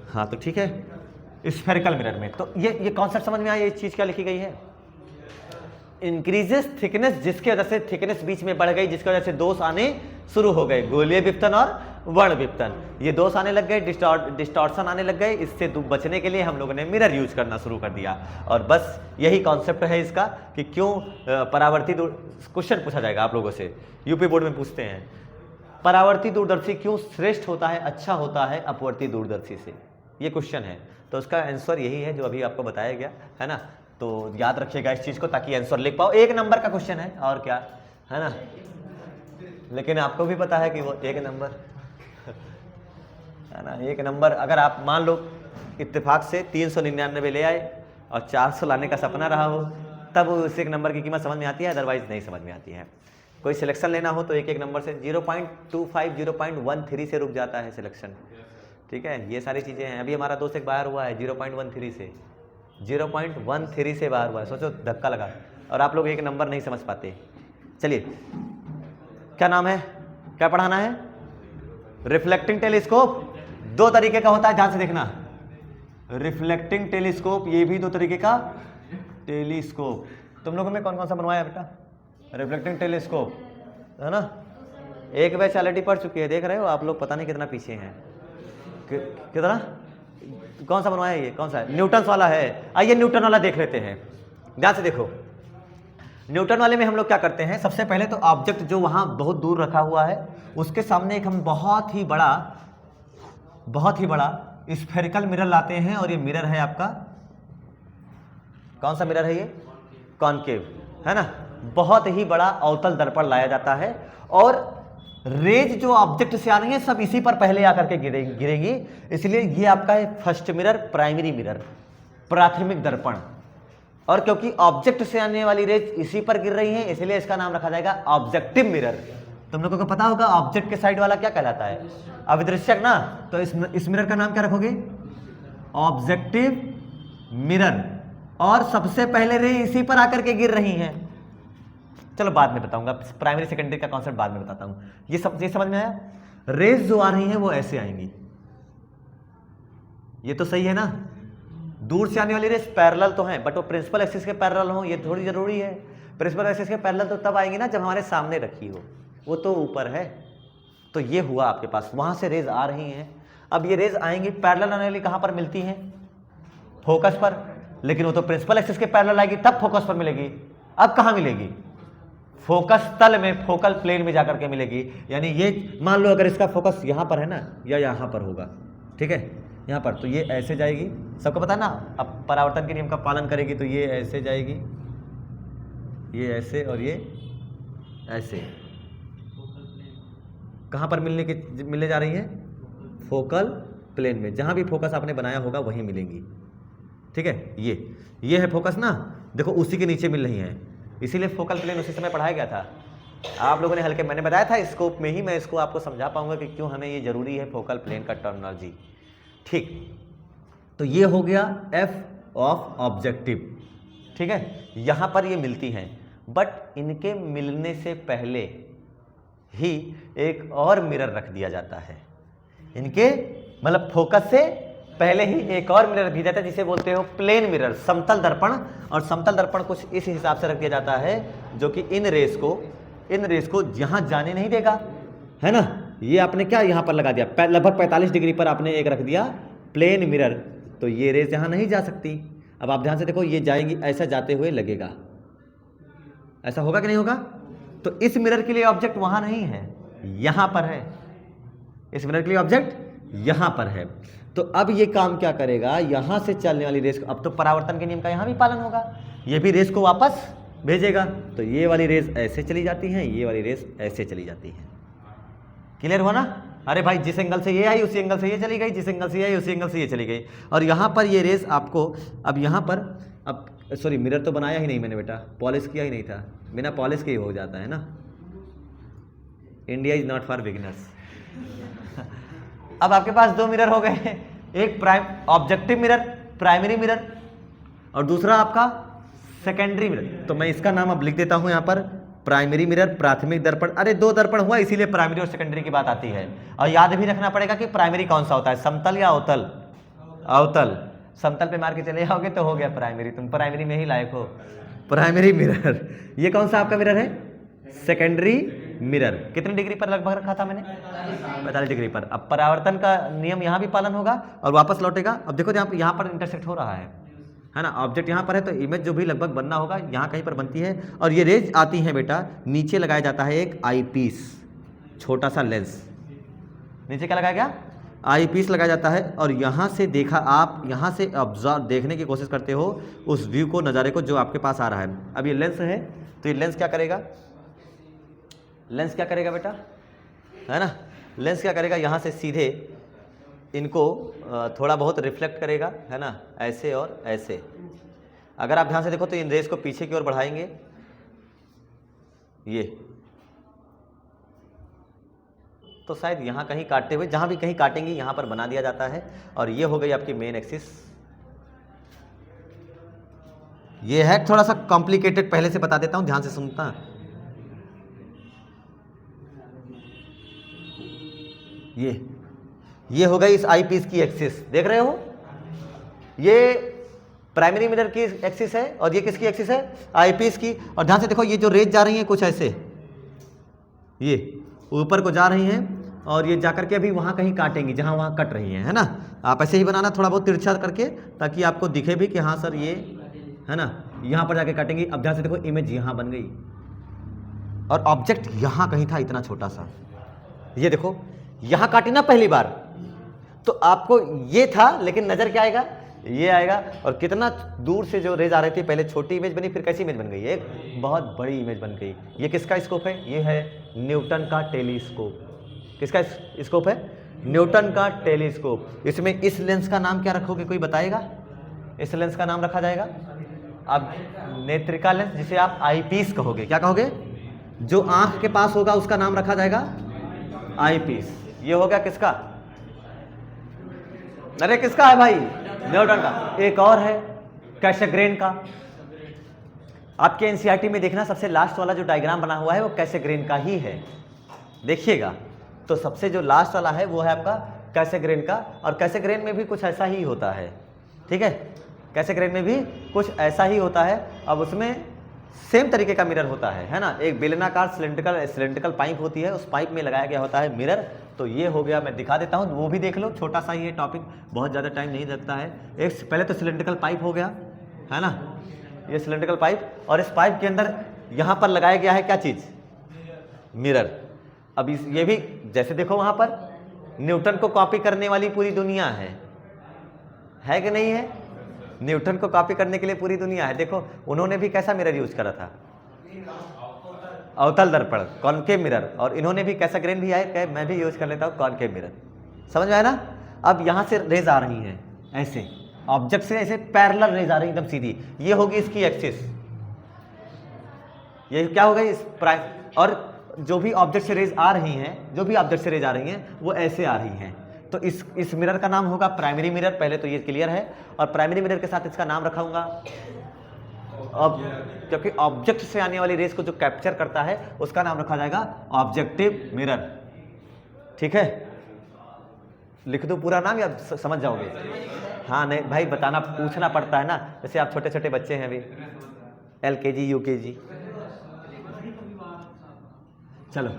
हाँ तो ठीक है, स्फेरिकल मिरर में। तो ये कॉन्सेप्ट समझ में आया, ये चीज क्या लिखी गई है, इंक्रीजेस थिकनेस, जिसके वजह से थिकनेस बीच में बढ़ गई, जिसकी वजह से दोष आने शुरू हो गए, गोलीय विपतन और वर्ण विपतन, ये दोष आने लग गए, डिस्टॉर्शन आने लग गए। इससे बचने के लिए हम लोगों ने मिरर यूज करना शुरू कर दिया। और बस यही कॉन्सेप्ट है इसका कि क्यों परावर्ती क्वेश्चन पूछा जाएगा आप लोगों से, यूपी बोर्ड में पूछते हैं, परावर्ती दूरदर्शी क्यों श्रेष्ठ होता है, अच्छा होता है अपवर्ती दूरदर्शी से, ये क्वेश्चन है। तो उसका आंसर यही है जो अभी आपको बताया गया, है ना। तो याद रखिएगा इस चीज को ताकि आंसर लिख पाओ। 1 नंबर का क्वेश्चन है और क्या, है ना, लेकिन आपको भी पता है कि वो 1 नंबर है ना। 1 नंबर अगर आप मान लो इत्तेफाक से 399 ले आए और 400 लाने का सपना रहा हो, तब उस 1 नंबर की कीमत समझ में आती है, अदरवाइज नहीं समझ में आती है। कोई सिलेक्शन लेना हो तो 1 नंबर से 0.25 0.13 से रुक जाता है सिलेक्शन, ठीक है। ये सारी चीज़ें हैं। अभी हमारा दोस्त एक बाहर हुआ है 0.13 से, 0.13 से बाहर हुआ है, सोचो धक्का लगा, और आप लोग 1 नंबर नहीं समझ पाते। चलिए, क्या नाम है, क्या पढ़ाना है, रिफ्लेक्टिंग टेलीस्कोप 2 तरीके का होता है, ध्यान से देखना। रिफ्लेक्टिंग टेलीस्कोप, ये भी 2 तरीके का टेलीस्कोप। तुम लोगों में कौन कौन सा बनवाया बेटा रिफ्लेक्टिंग टेलीस्कोप, है ना। एक बैच ऑलरेडी पढ़ चुकी है, देख रहे हो आप लोग, पता नहीं कितना पीछे हैं, कितना, कौन सा बनवाया ये, कौन सा है, न्यूटन वाला है। आइए न्यूटन वाला देख लेते हैं, ध्यान से देखो। न्यूटन वाले में हम लोग क्या करते हैं, सबसे पहले तो ऑब्जेक्ट जो वहां बहुत दूर रखा हुआ है उसके सामने एक हम बहुत ही बड़ा स्फेरिकल मिरर लाते हैं, और ये मिरर है आपका, कौन सा मिरर है ये, कॉनकेव, है ना। बहुत ही बड़ा अवतल दर्पण लाया जाता है, और रेज जो ऑब्जेक्ट से आ रही है सब इसी पर पहले आकर के गिरेंगी, इसलिए ये आपका है फर्स्ट मिरर, प्राइमरी मिरर, प्राथमिक दर्पण। और क्योंकि ऑब्जेक्ट से आने वाली रेज इसी पर गिर रही है, इसलिए इसका नाम रखा जाएगा ऑब्जेक्टिव मिरर। तुम लोगों को पता होगा ऑब्जेक्ट के साइड वाला क्या कहलाता है, अविदृश्यक ना, तो इस मिरर का नाम क्या रखोगे, ऑब्जेक्टिव मिरर। और सबसे पहले रे इसी पर आकर के गिर रही हैं, चलो बाद में बताऊंगा, प्राइमरी सेकेंडरी का कॉन्सेप्ट बाद में बताता हूं। ये समझ में आया, रेज जो आ रही हैं वो ऐसे आएंगी, ये तो सही है ना। दूर से आने वाली रेज पैरेलल तो हैं, बट वो प्रिंसिपल एक्सिस के पैरेलल हो, ये थोड़ी जरूरी है। प्रिंसिपल एक्सिस के पैरेलल तो तब आएंगी ना जब हमारे सामने रखी हो, वो तो ऊपर है। तो ये हुआ आपके पास, वहां से रेज आ रही हैं। अब ये रेज आएंगी, पैरेलल आने वाली कहां पर मिलती हैं, फोकस पर, लेकिन वो तो प्रिंसिपल एक्सिस के पैरेलल आएगी तब फोकस पर मिलेगी। अब कहां मिलेगी, फोकस तल में, फोकल प्लेन में जाकर के मिलेगी। यानी ये मान लो अगर इसका फोकस यहां पर है ना, या यहां पर होगा, ठीक है, यहां पर, तो ये ऐसे जाएगी, सबको पता है ना। अब परावर्तन के नियम का पालन करेगी तो ये ऐसे जाएगी, ये ऐसे, और ये ऐसे। कहां पर मिलने जा रही है, फोकल प्लेन में, जहाँ भी फोकस आपने बनाया होगा वहीं मिलेंगी। ठीक है, ये है फोकस ना, देखो उसी के नीचे मिल रही हैं, इसीलिए फोकल प्लेन उसी समय पढ़ाया गया था। आप लोगों ने हल्के, मैंने बताया था स्कोप में ही मैं इसको आपको समझा पाऊंगा कि क्यों हमें ये जरूरी है फोकल प्लेन का टर्मिनोलॉजी। ठीक, तो ये हो गया एफ ऑफ ऑब्जेक्टिव। ठीक है, यहाँ पर ये मिलती हैं, बट इनके मिलने से पहले ही एक और मिरर रख दिया जाता है। इनके मतलब फोकस से पहले ही एक और मिरर रख दिया जाता है, जिसे बोलते हो प्लेन मिरर, समतल दर्पण। और समतल दर्पण कुछ इस हिसाब से रख दिया जाता है जो कि इन रेस को यहाँ जाने नहीं देगा, है ना। ये आपने क्या यहाँ पर लगा दिया, लगभग 45 डिग्री पर आपने एक रख दिया प्लेन मिरर, तो ये रेस यहाँ नहीं जा सकती। अब आप ध्यान से देखो, ये जाएंगी, ऐसा जाते हुए लगेगा, ऐसा होगा कि नहीं होगा। तो इस मिरर के लिए ऑब्जेक्ट वहां नहीं है, यहां पर है। इस मिरर के लिए ऑब्जेक्ट यहां पर है। तो अब ये काम क्या करेगा, यहां से चलने वाली रेस को, अब तो परावर्तन के नियम का यहां भी पालन होगा, ये भी रेस को वापस भेजेगा। तो ये वाली रेस ऐसे चली जाती है, ये वाली रेस ऐसे चली जाती है। क्लियर हुआ ना। अरे भाई, जिस एंगल से ये आई उसी एंगल से ये चली गई, जिस एंगल से ये आई उसी एंगल से ये चली गई। और यहाँ पर ये रेस आपको, अब यहाँ पर, अब सॉरी मिरर तो बनाया ही नहीं मैंने बेटा, पॉलिश किया ही नहीं था, बिना पॉलिश के ही हो जाता है ना। India is not for beginners. अब आपके पास दो मिरर हो गए, एक ऑब्जेक्टिव मिरर, प्राइमरी मिरर, और दूसरा आपका सेकेंडरी मिरर। तो मैं इसका नाम अब लिख देता हूं यहाँ पर, प्राइमरी मिरर, प्राथमिक दर्पण। अरे दो दर्पण हुआ, इसीलिए प्राइमरी और सेकेंडरी की बात आती है। और याद भी रखना पड़ेगा कि प्राइमरी कौन सा होता है, समतल या अवतल। अवतल, समतल पे मार के चले जाओगे तो हो गया प्राइमरी, तुम प्राइमरी में ही लायक हो। प्राइमरी मिरर, ये कौन सा आपका मिरर है, सेकेंडरी मिरर। कितनी डिग्री पर लगभग रखा था मैंने, 45 डिग्री पर। अब परावर्तन का नियम यहाँ भी पालन होगा और वापस लौटेगा। अब देखो यहाँ पर इंटरसेक्ट हो रहा है ना, ऑब्जेक्ट यहाँ पर है, तो इमेज जो भी लगभग बनना होगा यहाँ कहीं पर बनती है। और ये रेज आती हैं बेटा, नीचे लगाया जाता है एक आई पीस, छोटा सा लेंस। नीचे क्या लगाया गया, आई पीस लगाया जाता है। और यहाँ से देखा, आप यहाँ से ऑब्जर्व देखने की कोशिश करते हो उस व्यू को, नज़ारे को जो आपके पास आ रहा है। अब ये लेंस है, तो ये लेंस क्या करेगा, लेंस क्या करेगा बेटा, है ना, लेंस क्या करेगा, यहाँ से सीधे इनको थोड़ा बहुत रिफ्लेक्ट करेगा, है ना, ऐसे और ऐसे। अगर आप ध्यान से देखो तो इन रेस को पीछे की ओर बढ़ाएंगे, ये तो शायद यहाँ कहीं काटते हुए, जहाँ भी कहीं काटेंगे यहाँ पर बना दिया जाता है। और ये हो गई आपकी मेन एक्सिस। ये है थोड़ा सा कॉम्प्लिकेटेड, पहले से बता देता हूँ, ध्यान से सुनता। ये हो गई इस आई पीस की एक्सिस, देख रहे हो, ये प्राइमरी मिरर की एक्सिस है और ये किसकी एक्सिस है, आई पीस की। और ध्यान से देखो, ये जो रेज जा रही हैं कुछ ऐसे, ये ऊपर को जा रही हैं और ये जाकर के अभी वहाँ कहीं काटेंगी जहाँ वहाँ कट रही हैं, है ना। आप ऐसे ही बनाना थोड़ा बहुत तिरछा करके, ताकि आपको दिखे भी कि हाँ सर ये, है ना, यहाँ पर जाके काटेंगी। अब ध्यान से देखो, इमेज यहाँ बन गई और ऑब्जेक्ट यहाँ कहीं था, इतना छोटा सा। ये देखो, यहाँ काटी ना पहली बार, तो आपको ये था, लेकिन नजर क्या आएगा, ये आएगा। और कितना दूर से जो रेज आ रही थी, पहले छोटी इमेज बनी, फिर कैसी इमेज बन गई, एक बहुत बड़ी इमेज बन गई। ये किसका स्कोप है, ये है न्यूटन का टेलीस्कोप। किसका स्कोप है, न्यूटन का टेलीस्कोप। इसमें इस लेंस का नाम क्या रखोगे, कोई बताएगा। इस लेंस का नाम रखा जाएगा अब नेत्रिका लेंस, जिसे आप आई पीस कहोगे। क्या कहोगे, जो आंख के पास होगा उसका नाम रखा जाएगा आई पीस। ये हो गया किसका, अरे किसका है भाई, न्यूटन का। एक और है कैसेग्रेन का। आपके एनसीईआरटी में देखना, सबसे लास्ट वाला जो डायग्राम बना हुआ है वो कैसेग्रेन का ही है, देखिएगा। तो सबसे जो लास्ट वाला है वो है आपका कैसेग्रेन का। और कैसेग्रेन में भी कुछ ऐसा ही होता है, ठीक है, कैसेग्रेन में भी कुछ ऐसा ही होता है। अब उसमें सेम तरीके का मिरर होता है ना। एक बेलनाकार सिलेंड्रिकल पाइप होती है, उस पाइप में लगाया गया होता है मिरर। तो ये हो गया, मैं दिखा देता हूँ, वो भी देख लो, छोटा सा ही है टॉपिक, बहुत ज़्यादा टाइम नहीं लगता है। एक पहले तो सिलेंड्रिकल पाइप हो गया, है ना, ये सिलेंड्रिकल पाइप। और इस पाइप के अंदर यहाँ पर लगाया गया है क्या चीज़, मिरर। अब ये भी जैसे देखो, वहाँ पर न्यूटन को कॉपी करने वाली पूरी दुनिया है कि नहीं है। न्यूटन को कॉपी करने के लिए पूरी दुनिया है। देखो उन्होंने भी कैसा मिरर यूज करा था, अवतल दर्पण, कॉनकेव मिरर। और इन्होंने भी कैसेग्रेन भी आए, मैं भी यूज कर लेता हूँ कॉनकेव मिरर। समझ में आया ना। अब यहाँ से रेज आ रही हैं ऐसे, ऑब्जेक्ट से ऐसे पैरेलल रेज आ रही है एकदम सीधी, ये होगी इसकी एक्सिस, ये क्या हो गई इस प्राइम, और जो भी ऑब्जेक्ट से रेज आ रही हैं, जो भी ऑब्जेक्ट से रेज आ रही हैं वो ऐसे आ रही हैं, तो इस मिरर का नाम होगा प्राइमरी मिरर। पहले तो ये क्लियर है, और प्राइमरी मिरर के साथ इसका नाम रखाऊंगा, अब क्योंकि ऑब्जेक्ट से आने वाली रेज को जो कैप्चर करता है उसका नाम रखा जाएगा ऑब्जेक्टिव मिरर। ठीक है, लिख दो पूरा नाम या समझ जाओगे? हाँ नहीं भाई, बताना पूछना पड़ता है ना, जैसे आप छोटे छोटे बच्चे हैं अभी, LKG UKG। चलो,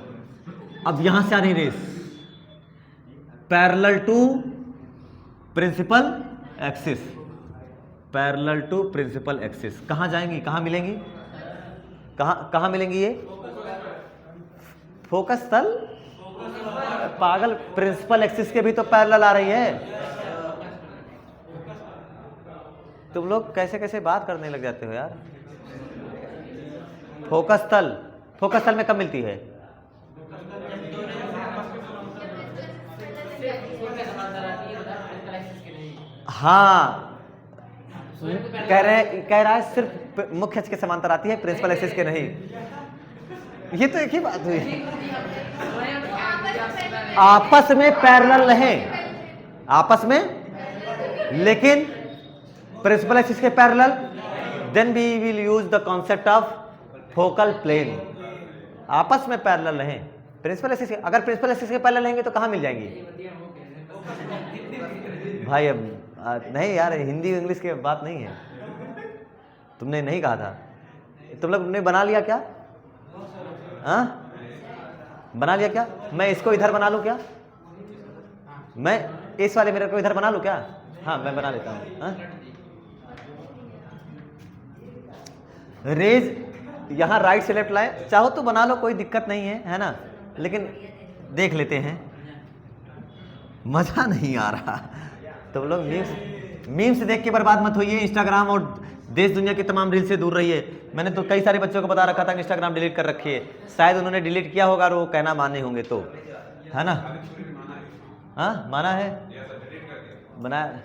अब यहां से आ रही rays parallel to principal axis, parallel to principal axis. कहां जाएंगी, कहां मिलेंगी, कहां मिलेंगी ये? फोकस तल, पागल, प्रिंसिपल एक्सिस के भी तो पैरेलल आ रही है। तुम लोग कैसे कैसे बात करने लग जाते हो यार। फोकस तल में कब मिलती है? हाँ, कह रहा है सिर्फ मुख्य अक्ष के समांतर आती है, प्रिंसिपल एक्सिस के नहीं। ये तो एक ही बात हुई, आपस में पैरेलल है, आपस में, लेकिन प्रिंसिपल एक्सिस के parallel, then we will use the concept of focal plane. आपस में पैरेलल है प्रिंसिपल एक्सिस के, अगर प्रिंसिपल एक्सिस के पैरेलल रहेंगे तो कहां मिल जाएंगी भाई? अब नहीं यार, हिंदी इंग्लिश की बात नहीं है, तुमने नहीं कहा था, तुम लोग ने बना लिया क्या? हाँ, बना लिया क्या? मैं इसको इधर बना लूं क्या? मैं इस वाले मिरर को इधर बना लूं क्या? हाँ मैं बना लेता हूं। रेज यहां राइट से लेफ्ट लाए, चाहो तो बना लो, कोई दिक्कत नहीं है ना, लेकिन देख लेते हैं, मजा नहीं आ रहा। तो लोग मीम्स देख के बर्बाद मत होइए, इंस्टाग्राम और देश दुनिया की तमाम रील से दूर रहिए। मैंने तो कई सारे बच्चों को बता रखा था कि इंस्टाग्राम डिलीट कर रखी है, शायद उन्होंने डिलीट किया होगा और वो कहना माने होंगे, तो है ना? हाँ माना है, बनाया,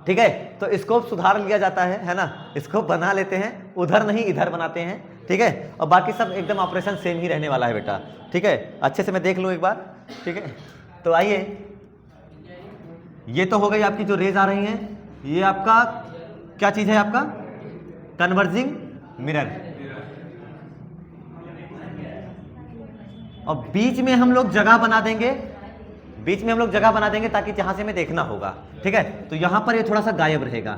ठीक है। तो स्कोप सुधार लिया जाता है ना, स्कोप बना लेते हैं, उधर नहीं इधर बनाते हैं, ठीक है। और बाकी सब एकदम ऑपरेशन सेम ही रहने वाला है बेटा, ठीक है। अच्छे से मैं देख लूँ एक बार, ठीक है। तो आइए, ये तो हो गई आपकी जो रेज आ रही हैं, ये आपका क्या चीज है? आपका कन्वर्जिंग मिरर। और बीच में हम लोग जगह बना देंगे, बीच में हम लोग जगह बना देंगे ताकि जहां से हमें देखना होगा, ठीक है। तो यहां पर ये थोड़ा सा गायब रहेगा,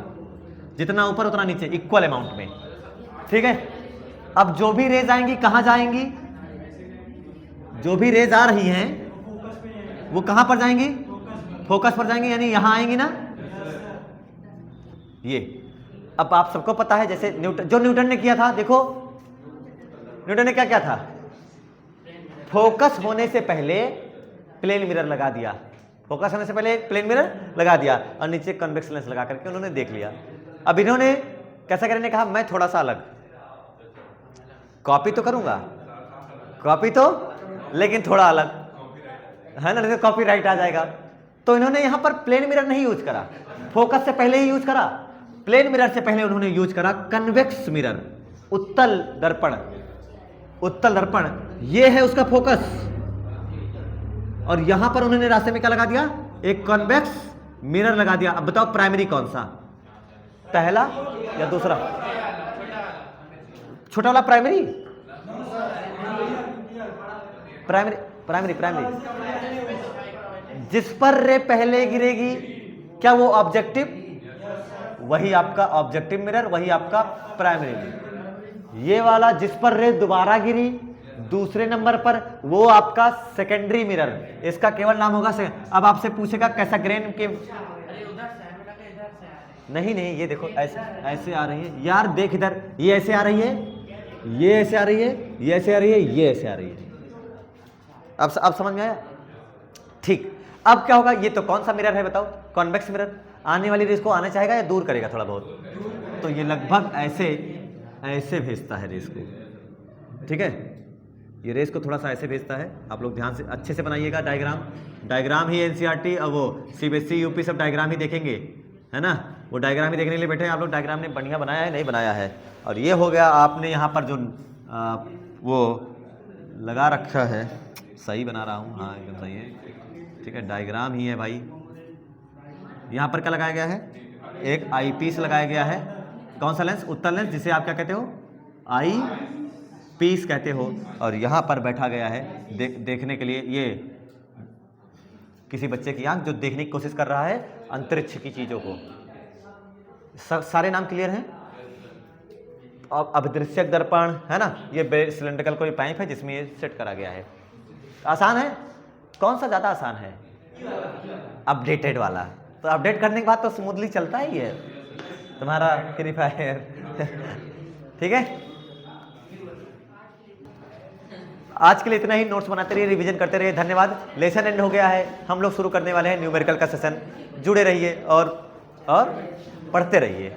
जितना ऊपर उतना नीचे, इक्वल अमाउंट में, ठीक है। अब जो भी रेज आएंगी कहां जाएंगी? जो भी रेज आ रही हैं वो कहां पर जाएंगी? फोकस पर जाएंगी, यानी यहां आएंगी ना, ये। अब आप सबको पता है, जैसे न्यूटन ने किया था, देखो न्यूटन ने क्या किया था, फोकस होने से पहले प्लेन मिरर लगा दिया, फोकस होने से पहले प्लेन मिरर लगा दिया और नीचे कन्वेक्स लेंस लगा करके उन्होंने देख लिया। अब इन्होंने कैसा करने कहा, मैं थोड़ा सा अलग कॉपी तो करूंगा, कॉपी तो, लेकिन थोड़ा अलग, है ना, नहीं तो कॉपीराइट आ जाएगा। तो इन्होंने यहां पर प्लेन मिरर नहीं यूज करा, फोकस से पहले ही यूज करा, प्लेन मिरर से पहले उन्होंने यूज करा कन्वेक्स मिरर, उत्तल दर्पण। उत्तल दर्पण ये है उसका फोकस, और यहां पर उन्होंने रास्ते में क्या लगा दिया, एक कन्वेक्स मिरर लगा दिया। अब बताओ प्राइमरी कौन सा, पहला या दूसरा? छोटा वाला प्राइमरी, प्राइमरी प्राइमरी प्राइमरी जिस पर रे पहले गिरेगी, क्या वो ऑब्जेक्टिव? वही आपका ऑब्जेक्टिव मिरर, वही आपका प्राइमरी मिरर। ये वाला जिस पर रे दोबारा गिरी दूसरे नंबर पर, वो आपका सेकेंडरी मिरर, इसका केवल नाम होगा अब आपसे पूछेगा कैसाग्रेन के, नहीं नहीं, ये देखो ऐसे ऐसे आ रही है यार, देख इधर, ये ऐसे आ रही है, ये ऐसे आ रही है, ये ऐसे आ रही है, ये ऐसे आ रही है। अब समझ में आया? ठीक। अब क्या होगा, ये तो कौन सा मिरर है बताओ? Convex mirror. आने वाली रेस को आना चाहेगा या दूर करेगा थोड़ा बहुत? तो ये लगभग ऐसे ऐसे भेजता है रेस को, ठीक है। ये रेस को थोड़ा सा ऐसे भेजता है, आप लोग ध्यान से अच्छे से बनाइएगा। डायग्राम ही एनसीईआरटी और वो सीबीएसई यूपी सब डायग्राम ही देखेंगे, है ना। वो डायग्राम ही देखने के लिए बैठे हैं आप लोग। डायग्राम ने बढ़िया बनाया है नहीं बनाया है। और ये हो गया आपने यहाँ पर जो वो लगा रखा है, सही बना रहा हूँ, हाँ एकदम सही है, ठीक है। डायग्राम ही है भाई। यहाँ पर क्या लगाया गया है, एक आई पीस लगाया गया है। कौन सा लेंस, उत्तल लेंस, जिसे आप क्या कहते हो, आई पीस कहते हो। और यहाँ पर बैठा गया है देखने के लिए ये किसी बच्चे की आंख जो देखने की कोशिश कर रहा है अंतरिक्ष की चीज़ों को। सारे नाम क्लियर हैं। अब अभिदृश्यक दर्पण है ना, ये सिलेंड्रिकल कोई पाइप है जिसमें ये सेट करा गया है। आसान है, कौन सा ज़्यादा आसान है, अपडेटेड वाला। तो अपडेट करने के बाद तो स्मूथली चलता ही है तुम्हारा फ्री फायर ठीक है। आज के लिए इतना ही। नोट्स बनाते रहिए, रिवीजन करते रहिए। धन्यवाद। लेसन एंड हो गया है, हम लोग शुरू करने वाले हैं न्यूमेरिकल का सेशन। जुड़े रहिए और पढ़ते रहिए।